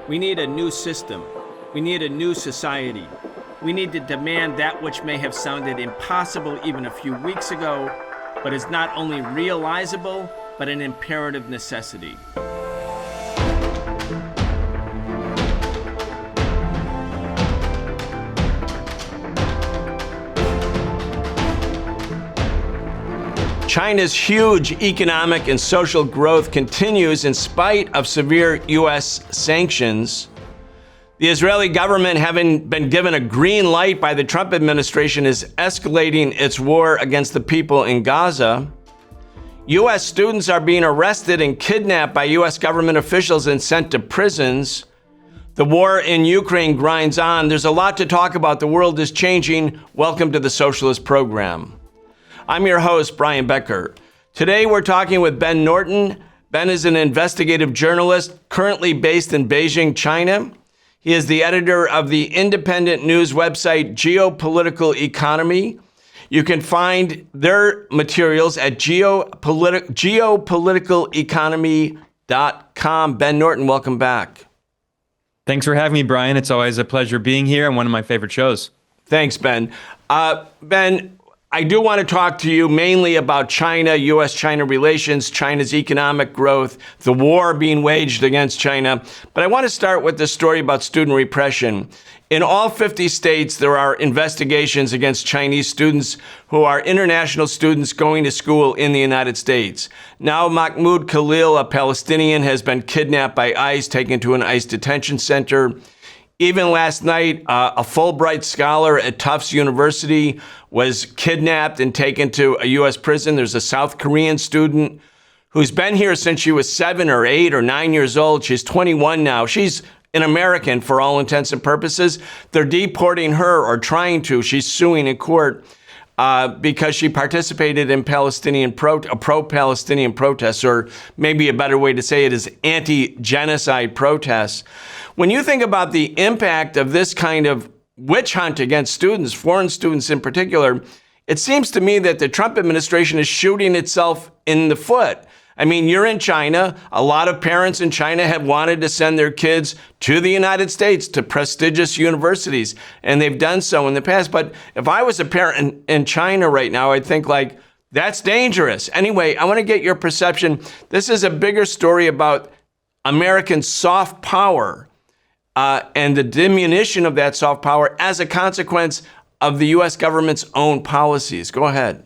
We need a new system. We need a new society. We need to demand that which may have sounded impossible even a few weeks ago, but is not only realizable, but an imperative necessity. China's huge economic and social growth continues in spite of severe U.S. sanctions. The Israeli government, having been given a green light by the Trump administration, is escalating its war against the people in Gaza. U.S. students are being arrested and kidnapped by U.S. government officials and sent to prisons. The war in Ukraine grinds on. There's a lot to talk about. The world is changing. Welcome to the Socialist Program. I'm your host, Brian Becker. Today we're talking with Ben Norton. Ben is an investigative journalist currently based in Beijing, China. He is the editor of the independent news website Geopolitical Economy. You can find their materials at geopoliticaleconomy.com. Ben Norton, welcome back. Thanks for having me, Brian. It's always a pleasure being here and one of my favorite shows. Thanks, Ben. Ben, I do want to talk to you mainly about China, U.S.-China relations, China's economic growth, the war being waged against China. But I want to start with the story about student repression. In all 50 states, there are investigations against Chinese students who are international students going to school in the United States. Now, Mahmoud Khalil, a Palestinian, has been kidnapped by ICE, taken to an ICE detention center. Even last night, a Fulbright scholar at Tufts University was kidnapped and taken to a U.S. prison. There's a South Korean student who's been here since she was 7 or 8 or 9 years old. She's 21 now. She's an American for all intents and purposes. They're deporting her, or trying to. She's suing in court because she participated in pro-Palestinian protests, or maybe a better way to say it is anti-genocide protests. When you think about the impact of this kind of witch hunt against students, foreign students in particular, it seems to me that the Trump administration is shooting itself in the foot. I mean, you're in China. A lot of parents in China have wanted to send their kids to the United States, to prestigious universities, and they've done so in the past. But if I was a parent in China right now, I'd think like, that's dangerous. Anyway, I want to get your perception. This is a bigger story about American soft power and the diminution of that soft power as a consequence of the U.S. government's own policies. Go ahead.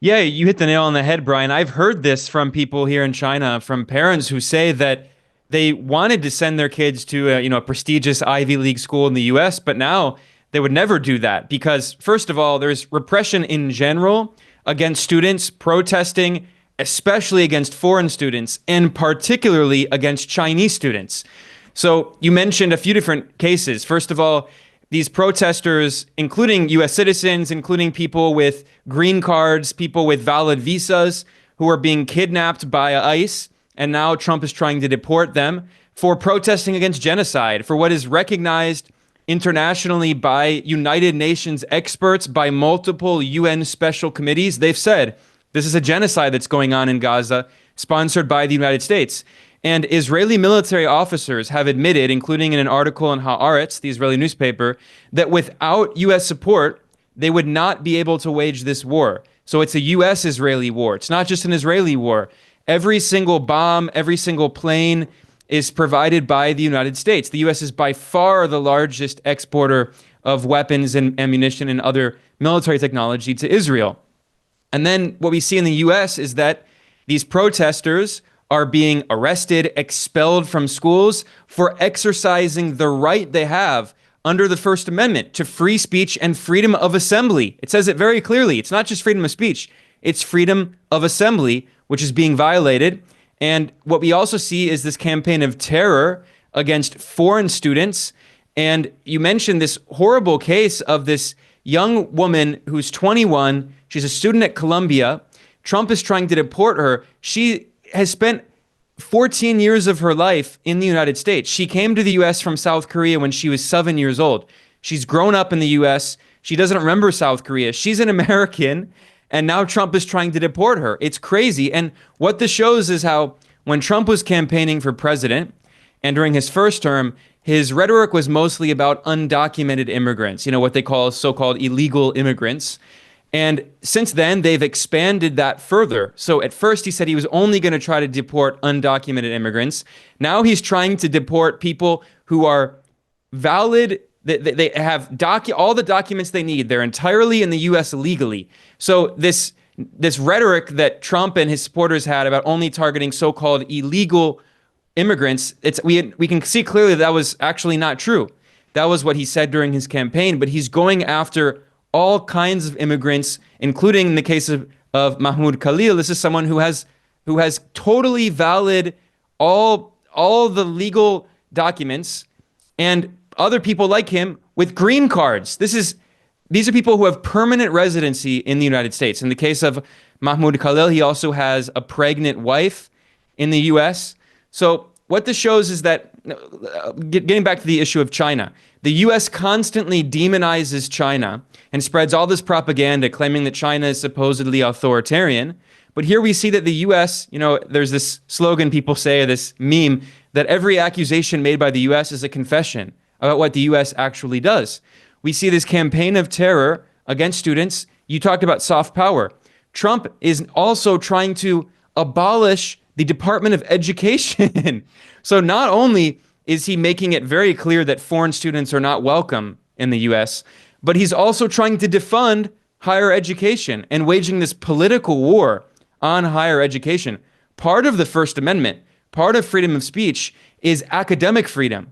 Yeah, you hit the nail on the head, Brian. I've heard this from people here in China, from parents who say that they wanted to send their kids to a prestigious Ivy League school in the U.S., but now they would never do that because, first of all, there's repression in general against students protesting, especially against foreign students, and particularly against Chinese students. So you mentioned a few different cases. First of all, these protesters, including U.S. citizens, including people with green cards, people with valid visas, who are being kidnapped by ICE, and now Trump is trying to deport them for protesting against genocide, for what is recognized internationally by United Nations experts, by multiple UN special committees. They've said this is a genocide that's going on in Gaza, sponsored by the United States. And Israeli military officers have admitted, including in an article in Haaretz, the Israeli newspaper, that without U.S. support, they would not be able to wage this war. So it's a U.S.-Israeli war. It's not just an Israeli war. Every single bomb, every single plane is provided by the United States. The U.S. is by far the largest exporter of weapons and ammunition and other military technology to Israel. And then what we see in the U.S. is that these protesters are being arrested, expelled from schools for exercising the right they have under the First Amendment to free speech and freedom of assembly. It says it very clearly. It's not just freedom of speech, it's freedom of assembly, which is being violated. And what we also see is this campaign of terror against foreign students. And you mentioned this horrible case of this young woman who's 21. She's a student at Columbia. Trump is trying to deport her. She has spent 14 years of her life in the United States. She came to the U.S. from South Korea when she was 7 years old. She's grown up in the U.S. She doesn't remember South Korea. She's an American, and now Trump is trying to deport her. It's crazy. And what this shows is how when Trump was campaigning for president, And during his first term, his rhetoric was mostly about undocumented immigrants, what they call so-called illegal immigrants. And since then, they've expanded that further. So at first, he said he was only going to try to deport undocumented immigrants. Now he's trying to deport people who are valid. They have all the documents they need. They're entirely in the U.S. legally. So this rhetoric that Trump and his supporters had about only targeting so-called illegal immigrants, we can see clearly that was actually not true. That was what he said during his campaign. But he's going after all kinds of immigrants, including in the case of Mahmoud Khalil. This is someone who has totally valid all the legal documents, and other people like him with green cards. These are people who have permanent residency in the United States. In the case of Mahmoud Khalil, he also has a pregnant wife in the U.S. So what this shows is that, getting back to the issue of China, the U.S. constantly demonizes China and spreads all this propaganda claiming that China is supposedly authoritarian. But here we see that the U.S., there's this slogan people say, this meme, that every accusation made by the U.S. is a confession about what the U.S. actually does. We see this campaign of terror against students. You talked about soft power. Trump is also trying to abolish the Department of Education. So not only is he making it very clear that foreign students are not welcome in the U.S., but he's also trying to defund higher education and waging this political war on higher education. Part of the First Amendment, part of freedom of speech, is academic freedom.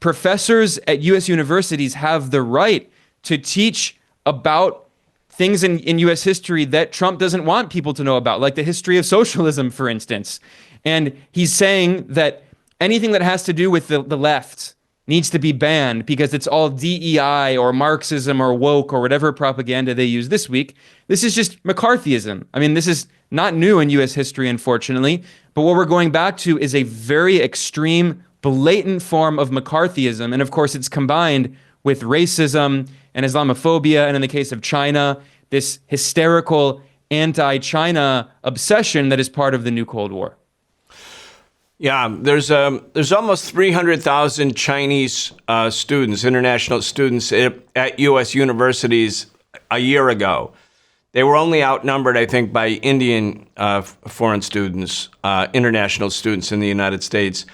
Professors at U.S. universities have the right to teach about things in U.S. history that Trump doesn't want people to know about, like the history of socialism, for instance. And he's saying that anything that has to do with the left needs to be banned because it's all DEI or Marxism or woke or whatever propaganda they use this week. This is just McCarthyism. I mean, this is not new in U.S. history, unfortunately. But what we're going back to is a very extreme, blatant form of McCarthyism. And of course, it's combined with racism and Islamophobia. And in the case of China, this hysterical anti-China obsession that is part of the new Cold War. Yeah, there's almost 300,000 Chinese students, international students at U.S. universities a year ago. They were only outnumbered, I think, by Indian foreign students, international students in the United States.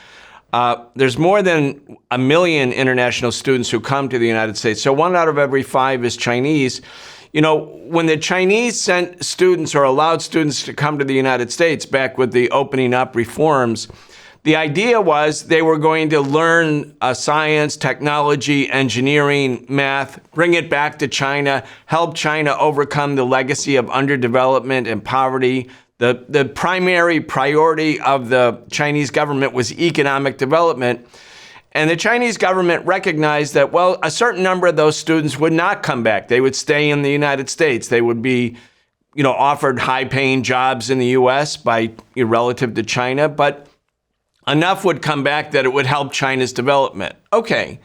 There's more than 1 million international students who come to the United States. So 1 out of every 5 is Chinese. When the Chinese sent students or allowed students to come to the United States back with the opening up reforms, the idea was they were going to learn science, technology, engineering, math, bring it back to China, help China overcome the legacy of underdevelopment and poverty. The primary priority of the Chinese government was economic development. And the Chinese government recognized that, well, a certain number of those students would not come back. They would stay in the United States. They would be, offered high-paying jobs in the U.S. by relative to China, but enough would come back that it would help China's development. Okay,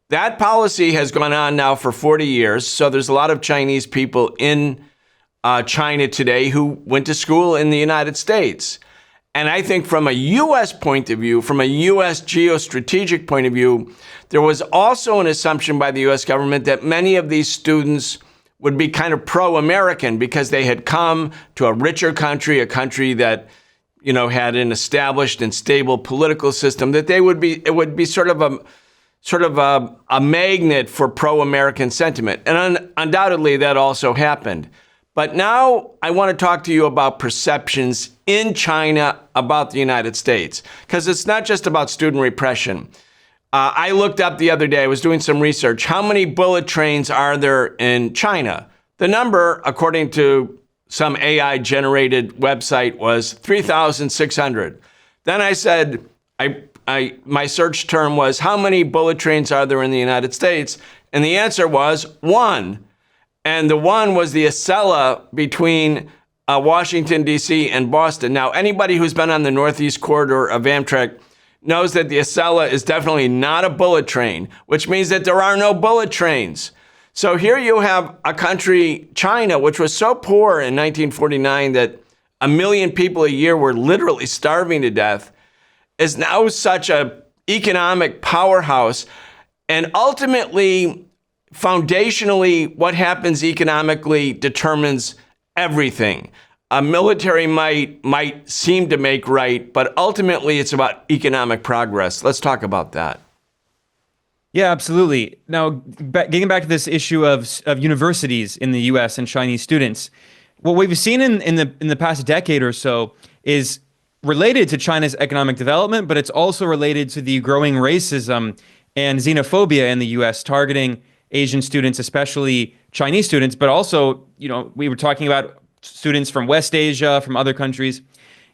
that policy has gone on now for 40 years. So there's a lot of Chinese people in China today who went to school in the United States. And I think from a U.S. point of view, from a U.S. geostrategic point of view, there was also an assumption by the U.S. government that many of these students would be kind of pro-American because they had come to a richer country, a country that had an established and stable political system, that it would be sort of a magnet for pro-American sentiment. And undoubtedly that also happened. But now I want to talk to you about perceptions in China about the United States, because it's not just about student repression. I looked up the other day, I was doing some research, how many bullet trains are there in China? The number, according to some AI-generated website, was 3,600. Then I said, my search term was, how many bullet trains are there in the United States? And the answer was 1. And the 1 was the Acela between Washington, D.C. and Boston. Now, anybody who's been on the Northeast Corridor of Amtrak knows that the Acela is definitely not a bullet train, which means that there are no bullet trains. So here you have a country, China, which was so poor in 1949 that 1 million people a year were literally starving to death, is now such a economic powerhouse. And ultimately, foundationally, what happens economically determines everything. A military might seem to make right, but ultimately it's about economic progress. Let's talk about that. Yeah, absolutely. Now, getting back to this issue of universities in the U.S. and Chinese students, what we've seen in the past decade or so is related to China's economic development, but it's also related to the growing racism and xenophobia in the U.S. targeting Asian students, especially Chinese students, but also, we were talking about students from West Asia, from other countries.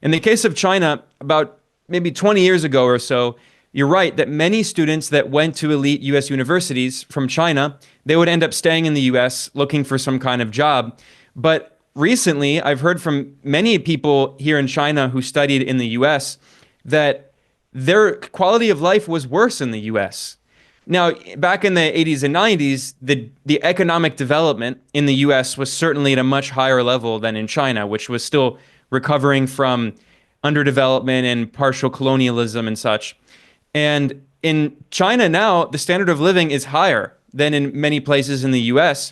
In the case of China, about maybe 20 years ago or so, you're right that many students that went to elite U.S. universities from China, they would end up staying in the U.S. looking for some kind of job. But recently, I've heard from many people here in China who studied in the U.S. that their quality of life was worse in the U.S. Now, back in the 80s and 90s, the economic development in the U.S. was certainly at a much higher level than in China, which was still recovering from underdevelopment and partial colonialism and such. And in China now, the standard of living is higher than in many places in the U.S.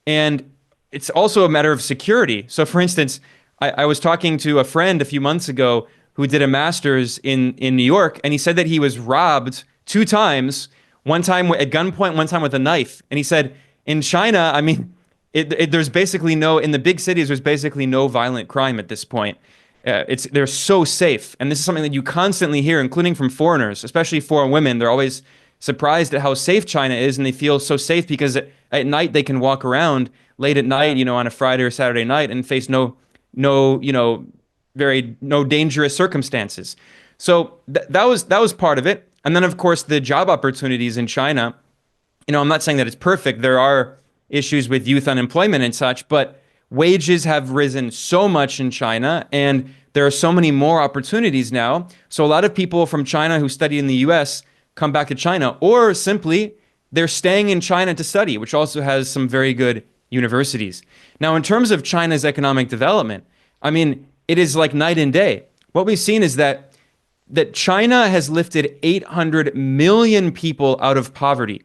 And it's also a matter of security. So, for instance, I was talking to a friend a few months ago who did a master's in New York, and he said that he was robbed 2 times. One time at gunpoint, one time with a knife. And he said, in China, I mean, there's basically in the big cities, there's basically no violent crime at this point. They're so safe. And this is something that you constantly hear, including from foreigners, especially foreign women. They're always surprised at how safe China is. And they feel so safe because at night they can walk around late at night, on a Friday or Saturday night and face no dangerous circumstances. So that was part of it. And then, of course, the job opportunities in China, I'm not saying that it's perfect. There are issues with youth unemployment and such, but wages have risen so much in China, and there are so many more opportunities now. So a lot of people from China who study in the U.S. come back to China, or simply they're staying in China to study, which also has some very good universities. Now, in terms of China's economic development, I mean, it is like night and day. What we've seen is that China has lifted 800 million people out of poverty.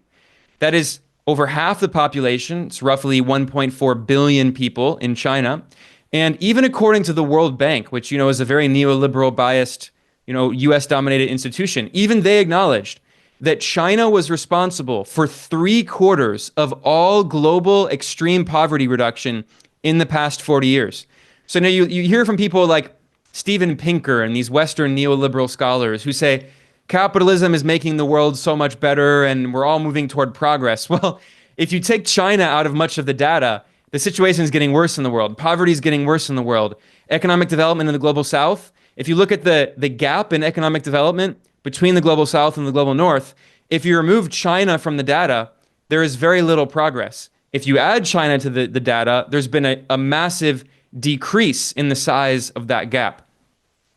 That is over half the population. It's roughly 1.4 billion people in China. And even according to the World Bank, which, is a very neoliberal biased, US dominated institution, even they acknowledged that China was responsible for 3/4 of all global extreme poverty reduction in the past 40 years. So now you hear from people like Steven Pinker and these Western neoliberal scholars who say capitalism is making the world so much better and we're all moving toward progress. Well, if you take China out of much of the data, the situation is getting worse in the world. Poverty is getting worse in the world. Economic development in the global south, if you look at the gap in economic development between the global south and the global north, if you remove China from the data, there is very little progress. If you add China to the data, there's been a massive decrease in the size of that gap.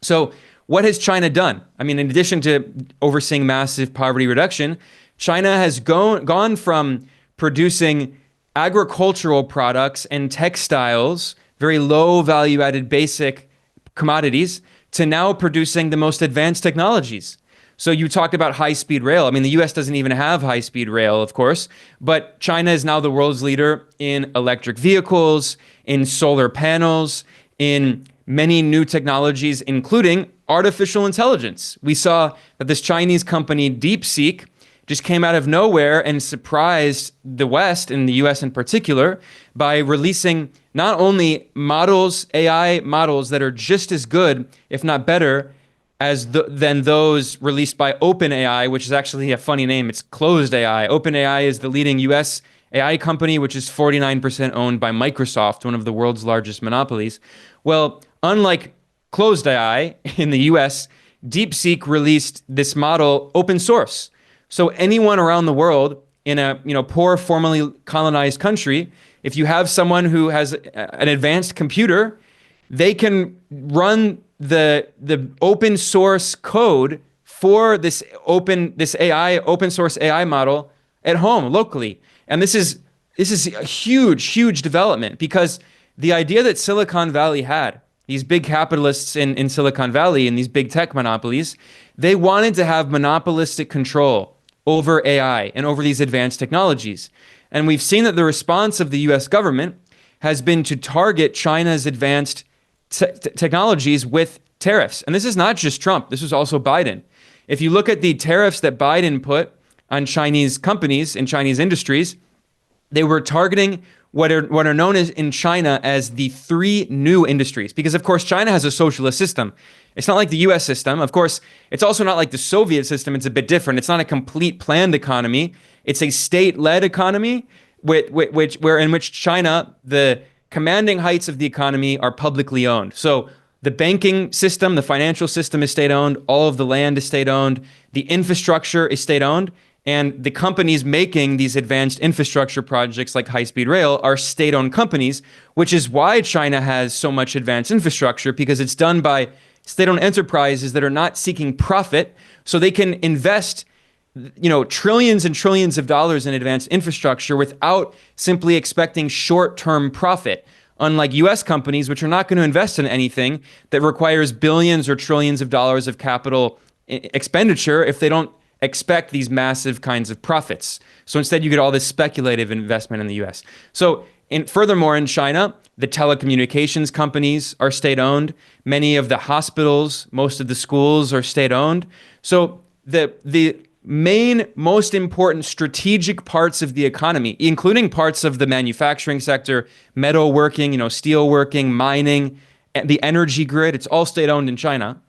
So what has China done? I mean, in addition to overseeing massive poverty reduction, China has gone from producing agricultural products and textiles, very low value-added basic commodities, to now producing the most advanced technologies. So you talked about high-speed rail. I mean, the U.S. doesn't even have high-speed rail, of course, but China is now the world's leader in electric vehicles, in solar panels, in many new technologies, including artificial intelligence. We saw that this Chinese company, DeepSeek, just came out of nowhere and surprised the West, and the US in particular, by releasing not only models, AI models that are just as good, if not better, than those released by OpenAI, which is actually a funny name. It's closed AI. OpenAI is the leading US AI company, which is 49% owned by Microsoft, one of the world's largest monopolies. Well, unlike closed AI in the US, DeepSeek released this model open source. So anyone around the world in a poor, formerly colonized country, if you have someone who has an advanced computer, they can run the open source code for this open source AI model at home locally. And this is a huge development, because the idea that Silicon Valley had these big capitalists in Silicon Valley and these big tech monopolies, they wanted to have monopolistic control over AI and over these advanced technologies. And we've seen that the response of the US government has been to target China's advanced technologies with tariffs. And this is not just Trump, this was also Biden. If you look at the tariffs that Biden put on Chinese companies and Chinese industries, they were targeting what are known as in China as the three new industries. Because of course, China has a socialist system. It's not like the US system. Of course, it's also not like the Soviet system. It's a bit different. It's not a complete planned economy. It's a state-led economy in which China, the commanding heights of the economy are publicly owned. So the banking system, the financial system is state-owned. All of the land is state-owned. The infrastructure is state-owned. And the companies making these advanced infrastructure projects like high-speed rail are state-owned companies, which is why China has so much advanced infrastructure, because it's done by state-owned enterprises that are not seeking profit, so they can invest trillions and trillions of dollars in advanced infrastructure without simply expecting short-term profit. Unlike US companies, which are not going to invest in anything that requires billions or trillions of dollars of capital expenditure if they don't expect these massive kinds of profits. So instead, you get all this speculative investment in the US. So furthermore, in China, the telecommunications companies are state-owned. Many of the hospitals, most of the schools are state-owned. So the main, most important strategic parts of the economy, including parts of the manufacturing sector, metalworking, steel working, mining, the energy grid, it's all state-owned in China.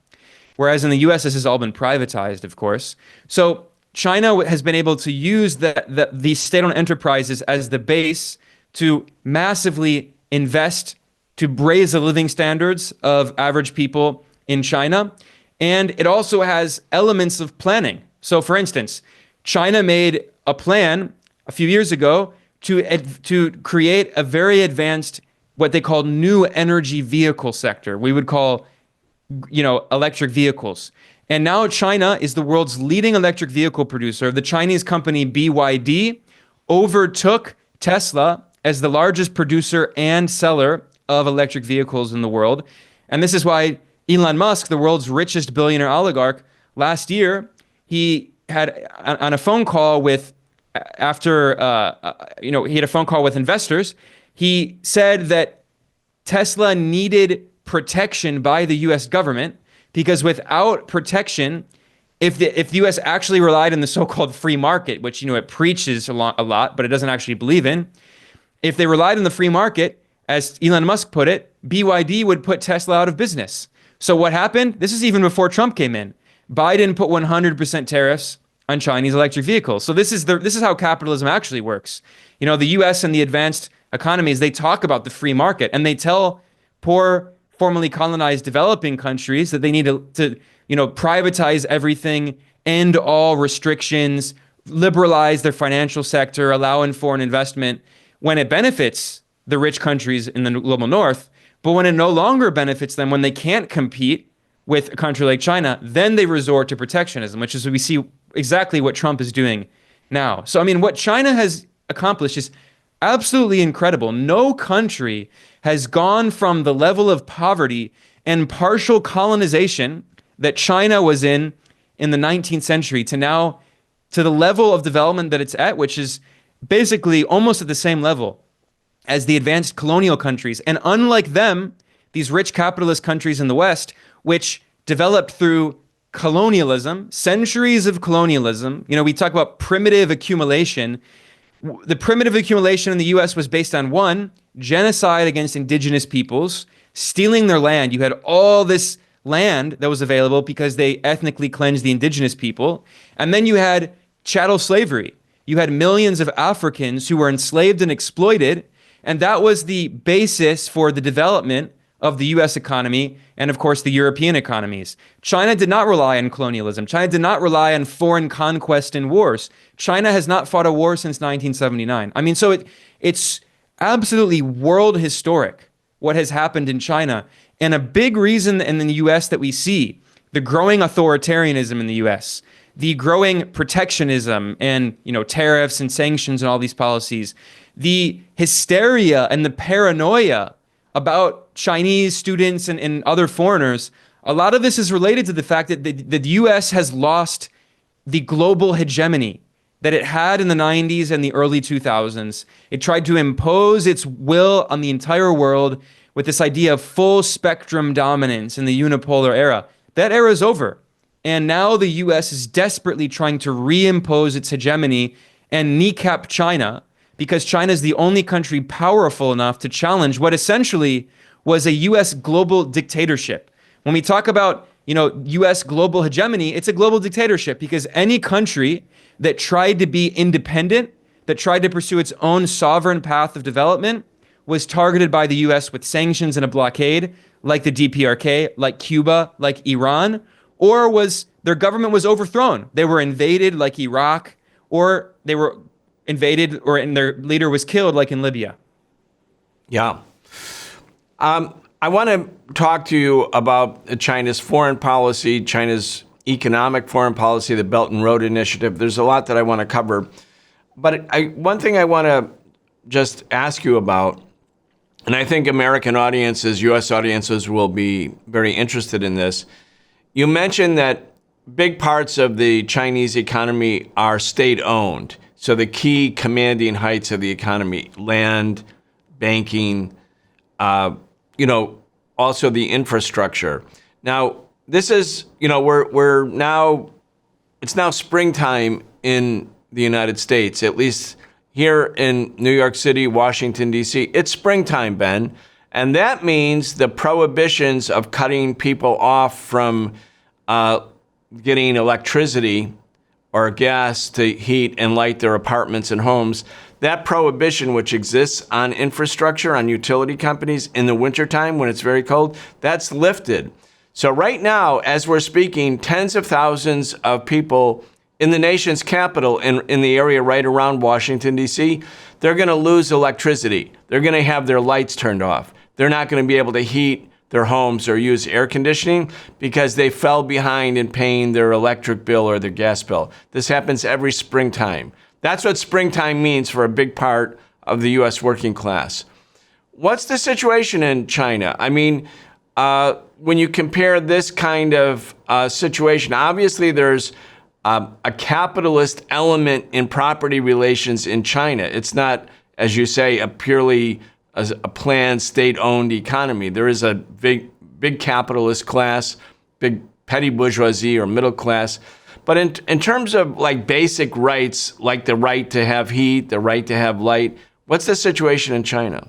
Whereas in the US, this has all been privatized, of course. So China has been able to use these state-owned enterprises as the base to massively invest, to raise the living standards of average people in China. And it also has elements of planning. So for instance, China made a plan a few years ago to create a very advanced, what they call new energy vehicle sector. We would call electric vehicles. And now China is the world's leading electric vehicle producer. The Chinese company BYD overtook Tesla as the largest producer and seller of electric vehicles in the world. And this is why Elon Musk, the world's richest billionaire oligarch, last year, he had on a phone call with, he had a phone call with investors. He said that Tesla needed protection by the US government, because without protection, if the US actually relied on the so-called free market, which it preaches a lot, but it doesn't actually believe in, if they relied on the free market, as Elon Musk put it, BYD would put Tesla out of business. So what happened? This is even before Trump came in. Biden put 100% tariffs on Chinese electric vehicles. So this is how capitalism actually works. The US and the advanced economies, they talk about the free market, and they tell poor, formerly colonized developing countries that they need to privatize everything, end all restrictions, liberalize their financial sector, allow in foreign investment when it benefits the rich countries in the global north. But when it no longer benefits them, when they can't compete with a country like China, then they resort to protectionism, which is what we see exactly what Trump is doing now. So, what China has accomplished is absolutely incredible. No country has gone from the level of poverty and partial colonization that China was in the 19th century to now to the level of development that it's at, which is basically almost at the same level as the advanced colonial countries. And unlike them, these rich capitalist countries in the West, which developed through colonialism, centuries of colonialism, we talk about primitive accumulation. The primitive accumulation in the US was based on one, genocide against indigenous peoples, stealing their land. You had all this land that was available because they ethnically cleansed the indigenous people. And then you had chattel slavery. You had millions of Africans who were enslaved and exploited. And that was the basis for the development of the US economy and, of course, the European economies. China did not rely on colonialism. China did not rely on foreign conquest and wars. China has not fought a war since 1979. So it's absolutely world historic what has happened in China. And a big reason in the US that we see the growing authoritarianism in the US, the growing protectionism and tariffs and sanctions and all these policies, the hysteria and the paranoia about Chinese students and other foreigners, a lot of this is related to the fact that the US has lost the global hegemony that it had in the 90s and the early 2000s. It tried to impose its will on the entire world with this idea of full spectrum dominance in the unipolar era. That era is over. And now the US is desperately trying to reimpose its hegemony and kneecap China, because China is the only country powerful enough to challenge what essentially was a US global dictatorship. When we talk about, US global hegemony, it's a global dictatorship because any country that tried to be independent, that tried to pursue its own sovereign path of development, was targeted by the US with sanctions and a blockade, like the DPRK, like Cuba, like Iran, or their government was overthrown. They were invaded, like Iraq, or they were invaded, and their leader was killed, like in Libya. Yeah. I want to talk to you about China's foreign policy, China's economic foreign policy, the Belt and Road Initiative. There's a lot that I want to cover. But one thing I want to just ask you about, and I think American audiences, U.S. audiences will be very interested in this. You mentioned that big parts of the Chinese economy are state-owned. So the key commanding heights of the economy, land, banking, also the infrastructure. Now, this is, we're now, it's now springtime in the United States, at least here in New York City, Washington, D.C. It's springtime, Ben. And that means the prohibitions of cutting people off from getting electricity or gas to heat and light their apartments and homes, that prohibition which exists on infrastructure, on utility companies in the wintertime when it's very cold, that's lifted. So right now, as we're speaking, tens of thousands of people in the nation's capital, in the area right around Washington, D.C., they're going to lose electricity. They're going to have their lights turned off. They're not going to be able to heat their homes or use air conditioning because they fell behind in paying their electric bill or their gas bill. This happens every springtime. That's what springtime means for a big part of the U.S. working class. What's the situation in China? I mean, when you compare this kind of situation, obviously there's a capitalist element in property relations in China. It's not, as you say, a purely a planned state-owned economy. There is a big capitalist class, big petty bourgeoisie or middle class. But in terms of like basic rights, like the right to have heat, the right to have light, what's the situation in China?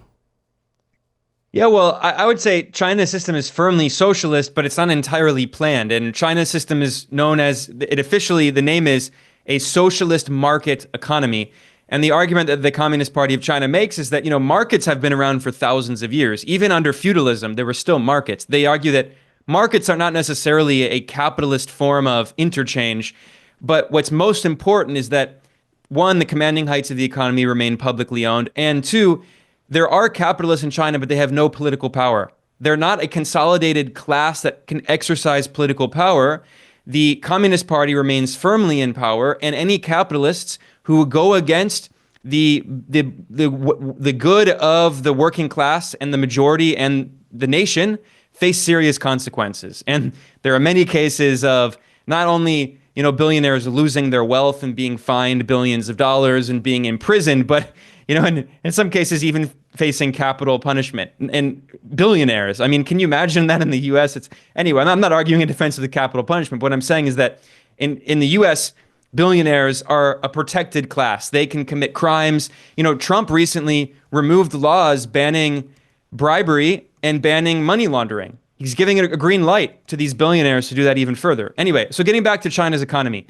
Yeah, well, I would say China's system is firmly socialist, but it's not entirely planned. And China's system is known as, the name is a socialist market economy. And the argument that the Communist Party of China makes is that, markets have been around for thousands of years. Even under feudalism, there were still markets. They argue that markets are not necessarily a capitalist form of interchange, but what's most important is that, one, the commanding heights of the economy remain publicly owned, and two, there are capitalists in China, but they have no political power. They're not a consolidated class that can exercise political power. The Communist Party remains firmly in power, and any capitalists who go against the good of the working class and the majority and the nation face serious consequences. And there are many cases of not only billionaires losing their wealth and being fined billions of dollars and being imprisoned, but in some cases even facing capital punishment. And billionaires, I mean, can you imagine that in the U.S.? Anyway, I'm not arguing in defense of the capital punishment. But what I'm saying is that in the U.S., billionaires are a protected class. They can commit crimes. Trump recently removed laws banning bribery and banning money laundering. He's giving it a green light to these billionaires to do that even further. Anyway, so getting back to China's economy.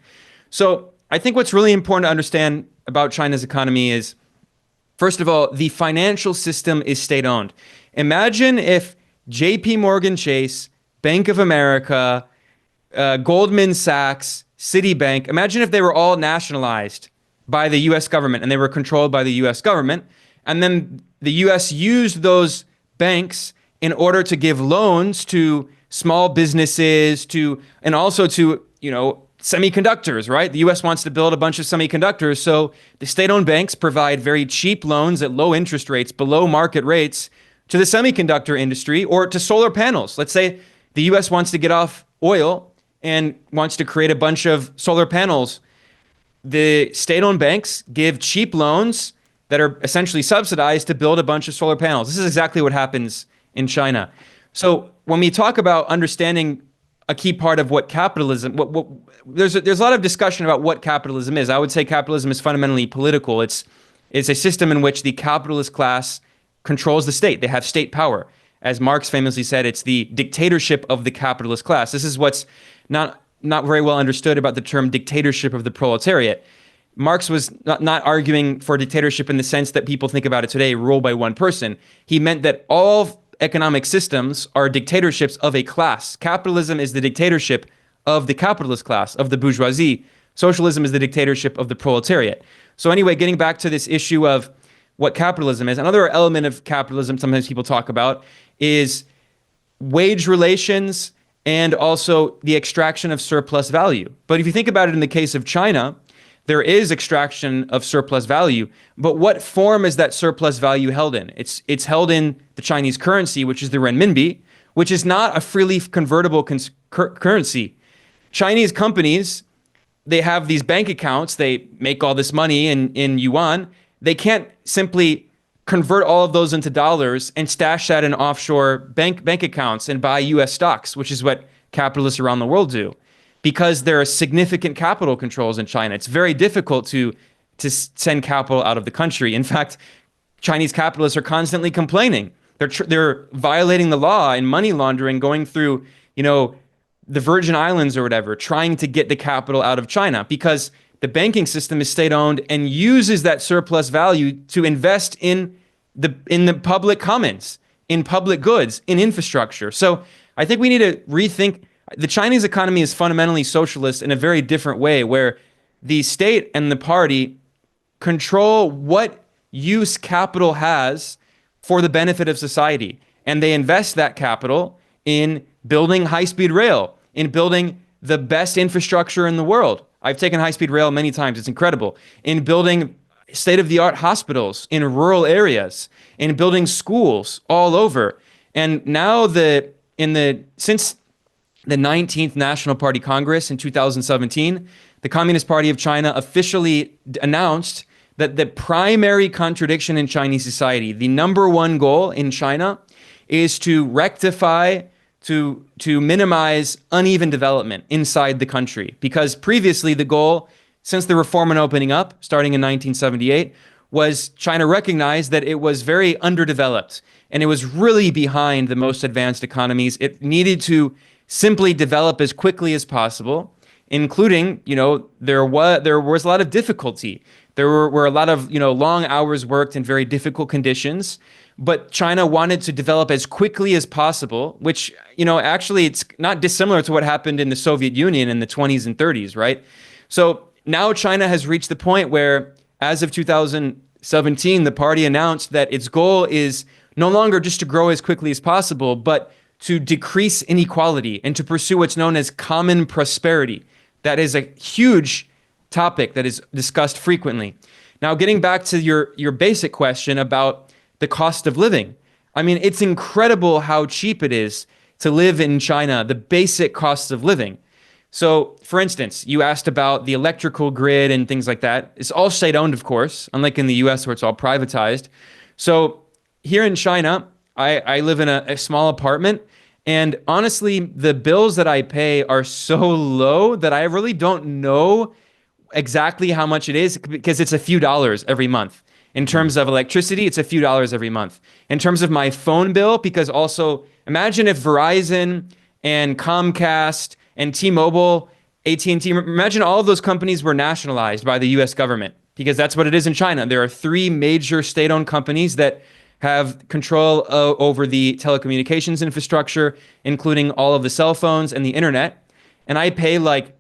So I think what's really important to understand about China's economy is, first of all, the financial system is state-owned. Imagine if J.P. Morgan Chase, Bank of America, Goldman Sachs, Citibank, imagine if they were all nationalized by the U.S. government and they were controlled by the U.S. government, and then the U.S. used those banks in order to give loans to small businesses, and also to, semiconductors, right? The U.S. wants to build a bunch of semiconductors, so the state-owned banks provide very cheap loans at low interest rates, below market rates, to the semiconductor industry or to solar panels. Let's say the US wants to get off oil and wants to create a bunch of solar panels. The state-owned banks give cheap loans that are essentially subsidized to build a bunch of solar panels. This is exactly what happens in China. So when we talk about understanding a key part of what capitalism, there's a lot of discussion about what capitalism is. I would say capitalism is fundamentally political. It's a system in which the capitalist class controls the state. They have state power. As Marx famously said, it's the dictatorship of the capitalist class. This is what's not very well understood about the term dictatorship of the proletariat. Marx was not arguing for dictatorship in the sense that people think about it today, rule by one person. He meant that all economic systems are dictatorships of a class. Capitalism is the dictatorship of the capitalist class, of the bourgeoisie. Socialism is the dictatorship of the proletariat. So anyway, getting back to this issue of what capitalism is, another element of capitalism sometimes people talk about is wage relations and also the extraction of surplus value. But if you think about it in the case of China, there is extraction of surplus value, but what form is that surplus value held in? It's held in the Chinese currency, which is the renminbi, which is not a freely convertible currency. Chinese companies, they have these bank accounts, they make all this money in yuan. They can't simply convert all of those into dollars and stash that in offshore bank accounts and buy US stocks, which is what capitalists around the world do. Because there are significant capital controls in China, it's very difficult to send capital out of the country. In fact, Chinese capitalists are constantly complaining. They're violating the law and money laundering, going through, the Virgin Islands or whatever, trying to get the capital out of China because the banking system is state-owned and uses that surplus value to invest in the public commons, in public goods, in infrastructure. So I think we need to rethink. The Chinese economy is fundamentally socialist in a very different way, where the state and the party control what use capital has for the benefit of society. And they invest that capital in building high-speed rail, in building the best infrastructure in the world. I've taken high-speed rail many times. It's incredible. In building state-of-the-art hospitals in rural areas, in building schools all over. And now since the 19th National Party Congress in 2017, the Communist Party of China officially announced that the primary contradiction in Chinese society, the number one goal in China, is to rectify, to minimize uneven development inside the country. Because previously the goal, since the reform and opening up, starting in 1978, was China recognized that it was very underdeveloped and it was really behind the most advanced economies. It needed to simply develop as quickly as possible, including, there was a lot of difficulty. There were a lot of, long hours worked in very difficult conditions, but China wanted to develop as quickly as possible, which, actually it's not dissimilar to what happened in the Soviet Union in the 20s and 30s, right? So now China has reached the point where, as of 2017, the party announced that its goal is no longer just to grow as quickly as possible, but to decrease inequality and to pursue what's known as common prosperity. That is a huge topic that is discussed frequently. Now, getting back to your basic question about the cost of living. I mean, it's incredible how cheap it is to live in China, the basic costs of living. So, for instance, you asked about the electrical grid and things like that. It's all state-owned, of course, unlike in the US where it's all privatized. So here in China, I live in a small apartment, and honestly, the bills that I pay are so low that I really don't know exactly how much it is, because it's a few dollars every month. In terms of electricity, it's a few dollars every month. In terms of my phone bill, because also imagine if Verizon and Comcast and T-Mobile, AT&T, imagine all of those companies were nationalized by the US government, because that's what it is in China. There are three major state-owned companies that have control over the telecommunications infrastructure, including all of the cell phones and the internet. And I pay like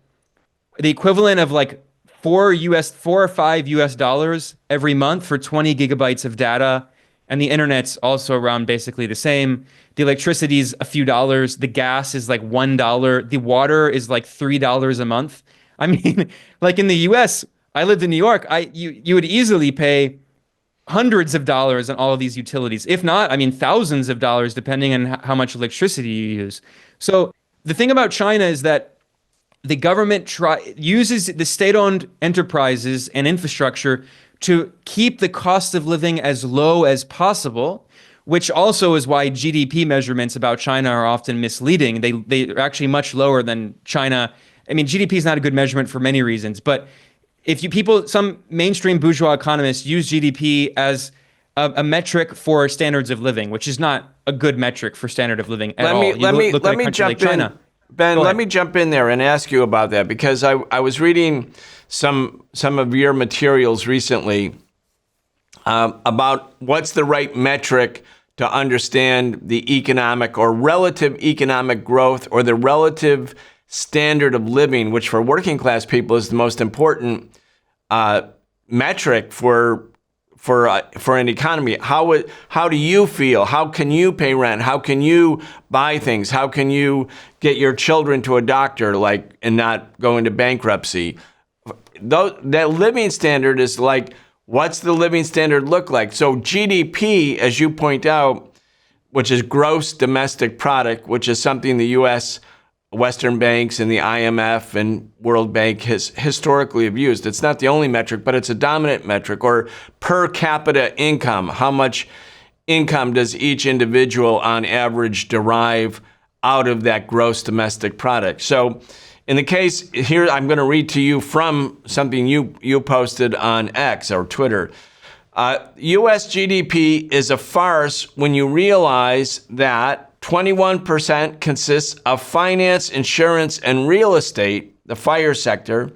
the equivalent of like $4 or $5 every month for 20 gigabytes of data. And the internet's also around basically the same. The electricity's a few dollars. The gas is like $1. The water is like $3 a month. I mean, like in the US, I lived in New York. You would easily pay hundreds of dollars on all of these utilities. If not, I mean, thousands of dollars, depending on how much electricity you use. So the thing about China is that the government uses the state-owned enterprises and infrastructure to keep the cost of living as low as possible, which also is why GDP measurements about China are often misleading. They're actually much lower than China. I mean, GDP is not a good measurement for many reasons, but some mainstream bourgeois economists use GDP as a metric for standards of living, which is not a good metric for standard of living at all. Let me jump in. Ben, let me jump in there and ask you about that, because I was reading some of your materials recently about what's the right metric to understand the economic or relative economic growth, or the relative standard of living, which for working class people is the most important metric for an economy. How do you feel? How can you pay rent? How can you buy things? How can you get your children to a doctor, and not go into bankruptcy? That living standard is like, what's the living standard look like? So GDP, as you point out, which is gross domestic product, which is something the U.S. Western banks and the IMF and World Bank historically have used. It's not the only metric, but it's a dominant metric. Or per capita income. How much income does each individual on average derive out of that gross domestic product? So in the case here, I'm going to read to you from something you posted on X or Twitter. U.S. GDP is a farce when you realize that 21% consists of finance, insurance, and real estate, the FIRE sector.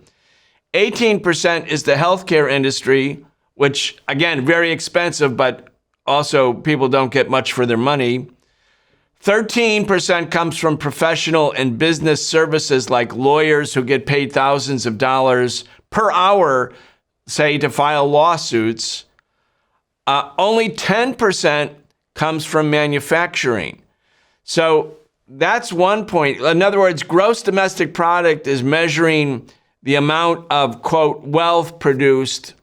18% is the healthcare industry, which, again, very expensive, but also people don't get much for their money. 13% comes from professional and business services, like lawyers who get paid thousands of dollars per hour, say, to file lawsuits. Only 10% comes from manufacturing. So that's one point. In other words, gross domestic product is measuring the amount of, quote, wealth produced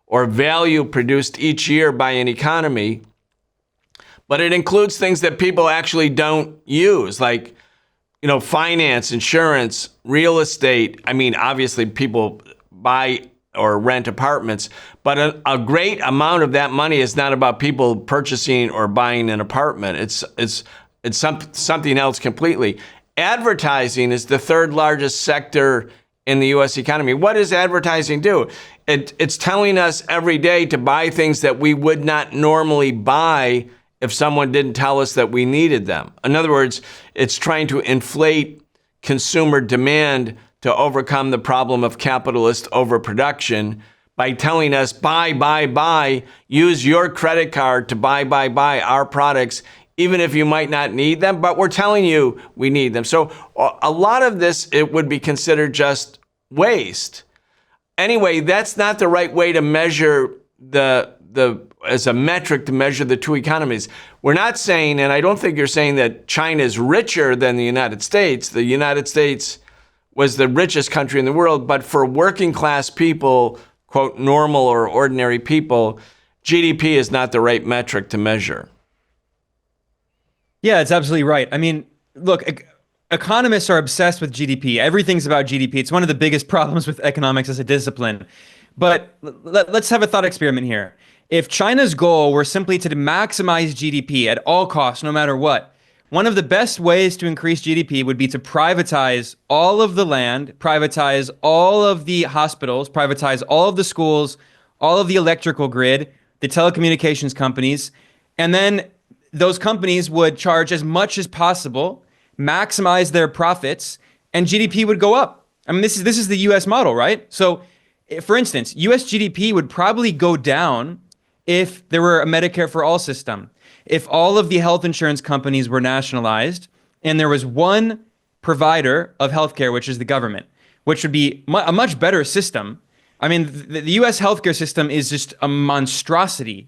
or value produced each year by an economy. But it includes things that people actually don't use, like, finance, insurance, real estate. I mean, obviously people buy or rent apartments, but a great amount of that money is not about people purchasing or buying an apartment. It's something else completely. Advertising is the third largest sector in the U.S. economy. What does advertising do? It's telling us every day to buy things that we would not normally buy if someone didn't tell us that we needed them. In other words, it's trying to inflate consumer demand to overcome the problem of capitalist overproduction by telling us, buy, use your credit card to buy our products, even if you might not need them, but we're telling you we need them. So a lot of this, it would be considered just waste. Anyway, that's not the right way to measure as a metric to measure the two economies. We're not saying, and I don't think you're saying, that China is richer than the United States. The United States was the richest country in the world, but for working class people, quote, normal or ordinary people, GDP is not the right metric to measure. Yeah, it's absolutely right. I mean, look, economists are obsessed with GDP. Everything's about GDP. It's one of the biggest problems with economics as a discipline. But let's have a thought experiment here. If China's goal were simply to maximize GDP at all costs, no matter what, one of the best ways to increase GDP would be to privatize all of the land, privatize all of the hospitals, privatize all of the schools, all of the electrical grid, the telecommunications companies, and then those companies would charge as much as possible, maximize their profits, and GDP would go up. I mean, this is the US model, right? So, for instance, US GDP would probably go down if there were a Medicare for all system, if all of the health insurance companies were nationalized, and there was one provider of healthcare, which is the government, which would be a much better system. I mean, the US healthcare system is just a monstrosity.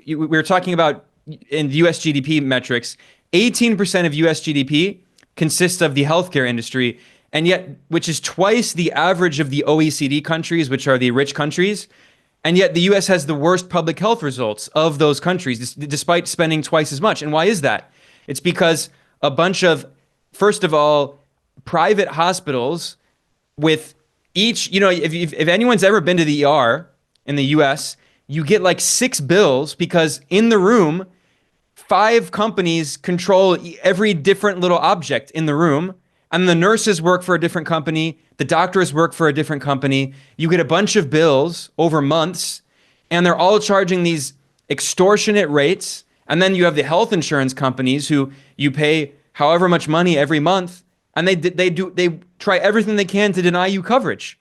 We were talking about, in US GDP metrics, 18% of US GDP consists of the healthcare industry, and yet, which is twice the average of the OECD countries, which are the rich countries. And yet the US has the worst public health results of those countries, despite spending twice as much. And why is that? It's because a bunch of, first of all, private hospitals with each, if anyone's ever been to the ER in the US, you get like 6 bills because in the room, 5 companies control every different little object in the room. And the nurses work for a different company. The doctors work for a different company. You get a bunch of bills over months, and they're all charging these extortionate rates. And then you have the health insurance companies who you pay however much money every month, and they try everything they can to deny you coverage.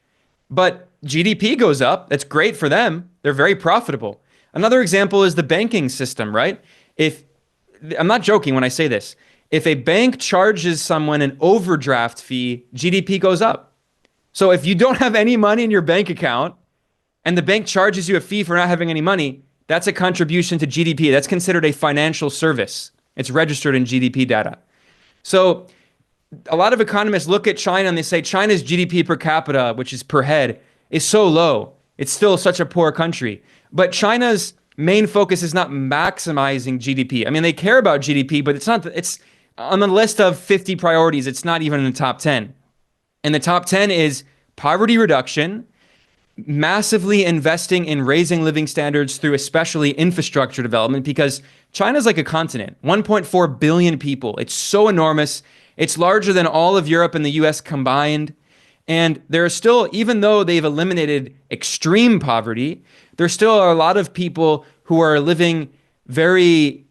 But GDP goes up. That's great for them. They're very profitable. Another example is the banking system, right? I'm not joking when I say this. If a bank charges someone an overdraft fee, GDP goes up. So if you don't have any money in your bank account and the bank charges you a fee for not having any money, that's a contribution to GDP. That's considered a financial service. It's registered in GDP data. So a lot of economists look at China and they say China's GDP per capita, which is per head, is so low. It's still such a poor country. But China's main focus is not maximizing GDP. I mean, they care about GDP, but it's on the list of 50 priorities. It's not even in the top 10. And the top 10 is poverty reduction, massively investing in raising living standards through especially infrastructure development, because China's like a continent, 1.4 billion people. It's so enormous. It's larger than all of Europe and the US combined. And there are still, even though they've eliminated extreme poverty, there still are a lot of people who are living very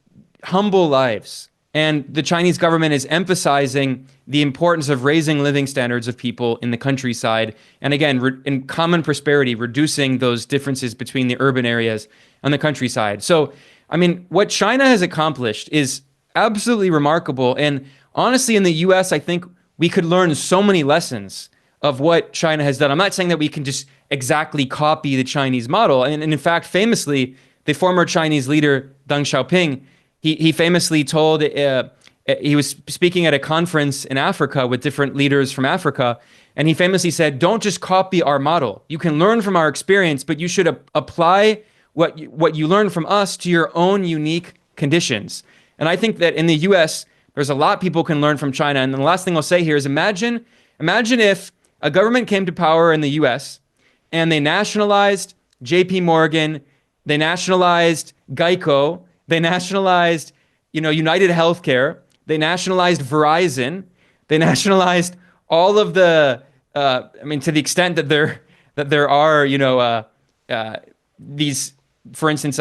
humble lives. And the Chinese government is emphasizing the importance of raising living standards of people in the countryside. And again, in common prosperity, reducing those differences between the urban areas and the countryside. So, I mean, what China has accomplished is absolutely remarkable. And honestly, in the US, I think we could learn so many lessons of what China has done. I'm not saying that we can just exactly copy the Chinese model. And in fact, famously, the former Chinese leader, Deng Xiaoping, he famously told, he was speaking at a conference in Africa with different leaders from Africa, and he famously said, don't just copy our model. You can learn from our experience, but you should apply what you learn from us to your own unique conditions. And I think that in the US, there's a lot people can learn from China. And the last thing I'll say here is imagine if a government came to power in the US and they nationalized JP Morgan, they nationalized Geico, they nationalized, United Healthcare, they nationalized Verizon, they nationalized all of the, to the extent that there are, these, for instance,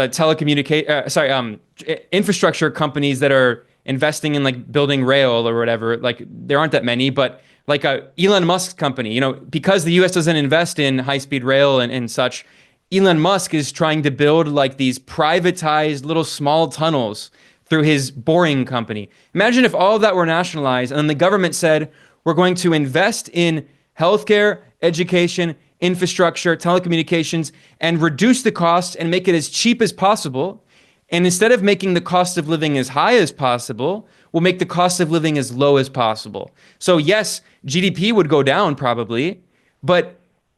infrastructure companies that are investing in like building rail or whatever. Like there aren't that many, but like Elon Musk's company, because the US doesn't invest in high-speed rail and such, Elon Musk is trying to build like these privatized little small tunnels through his boring company. Imagine if all of that were nationalized and then the government said, we're going to invest in healthcare, education, infrastructure, telecommunications, and reduce the cost and make it as cheap as possible. And instead of making the cost of living as high as possible, we'll make the cost of living as low as possible. So yes, GDP would go down probably, and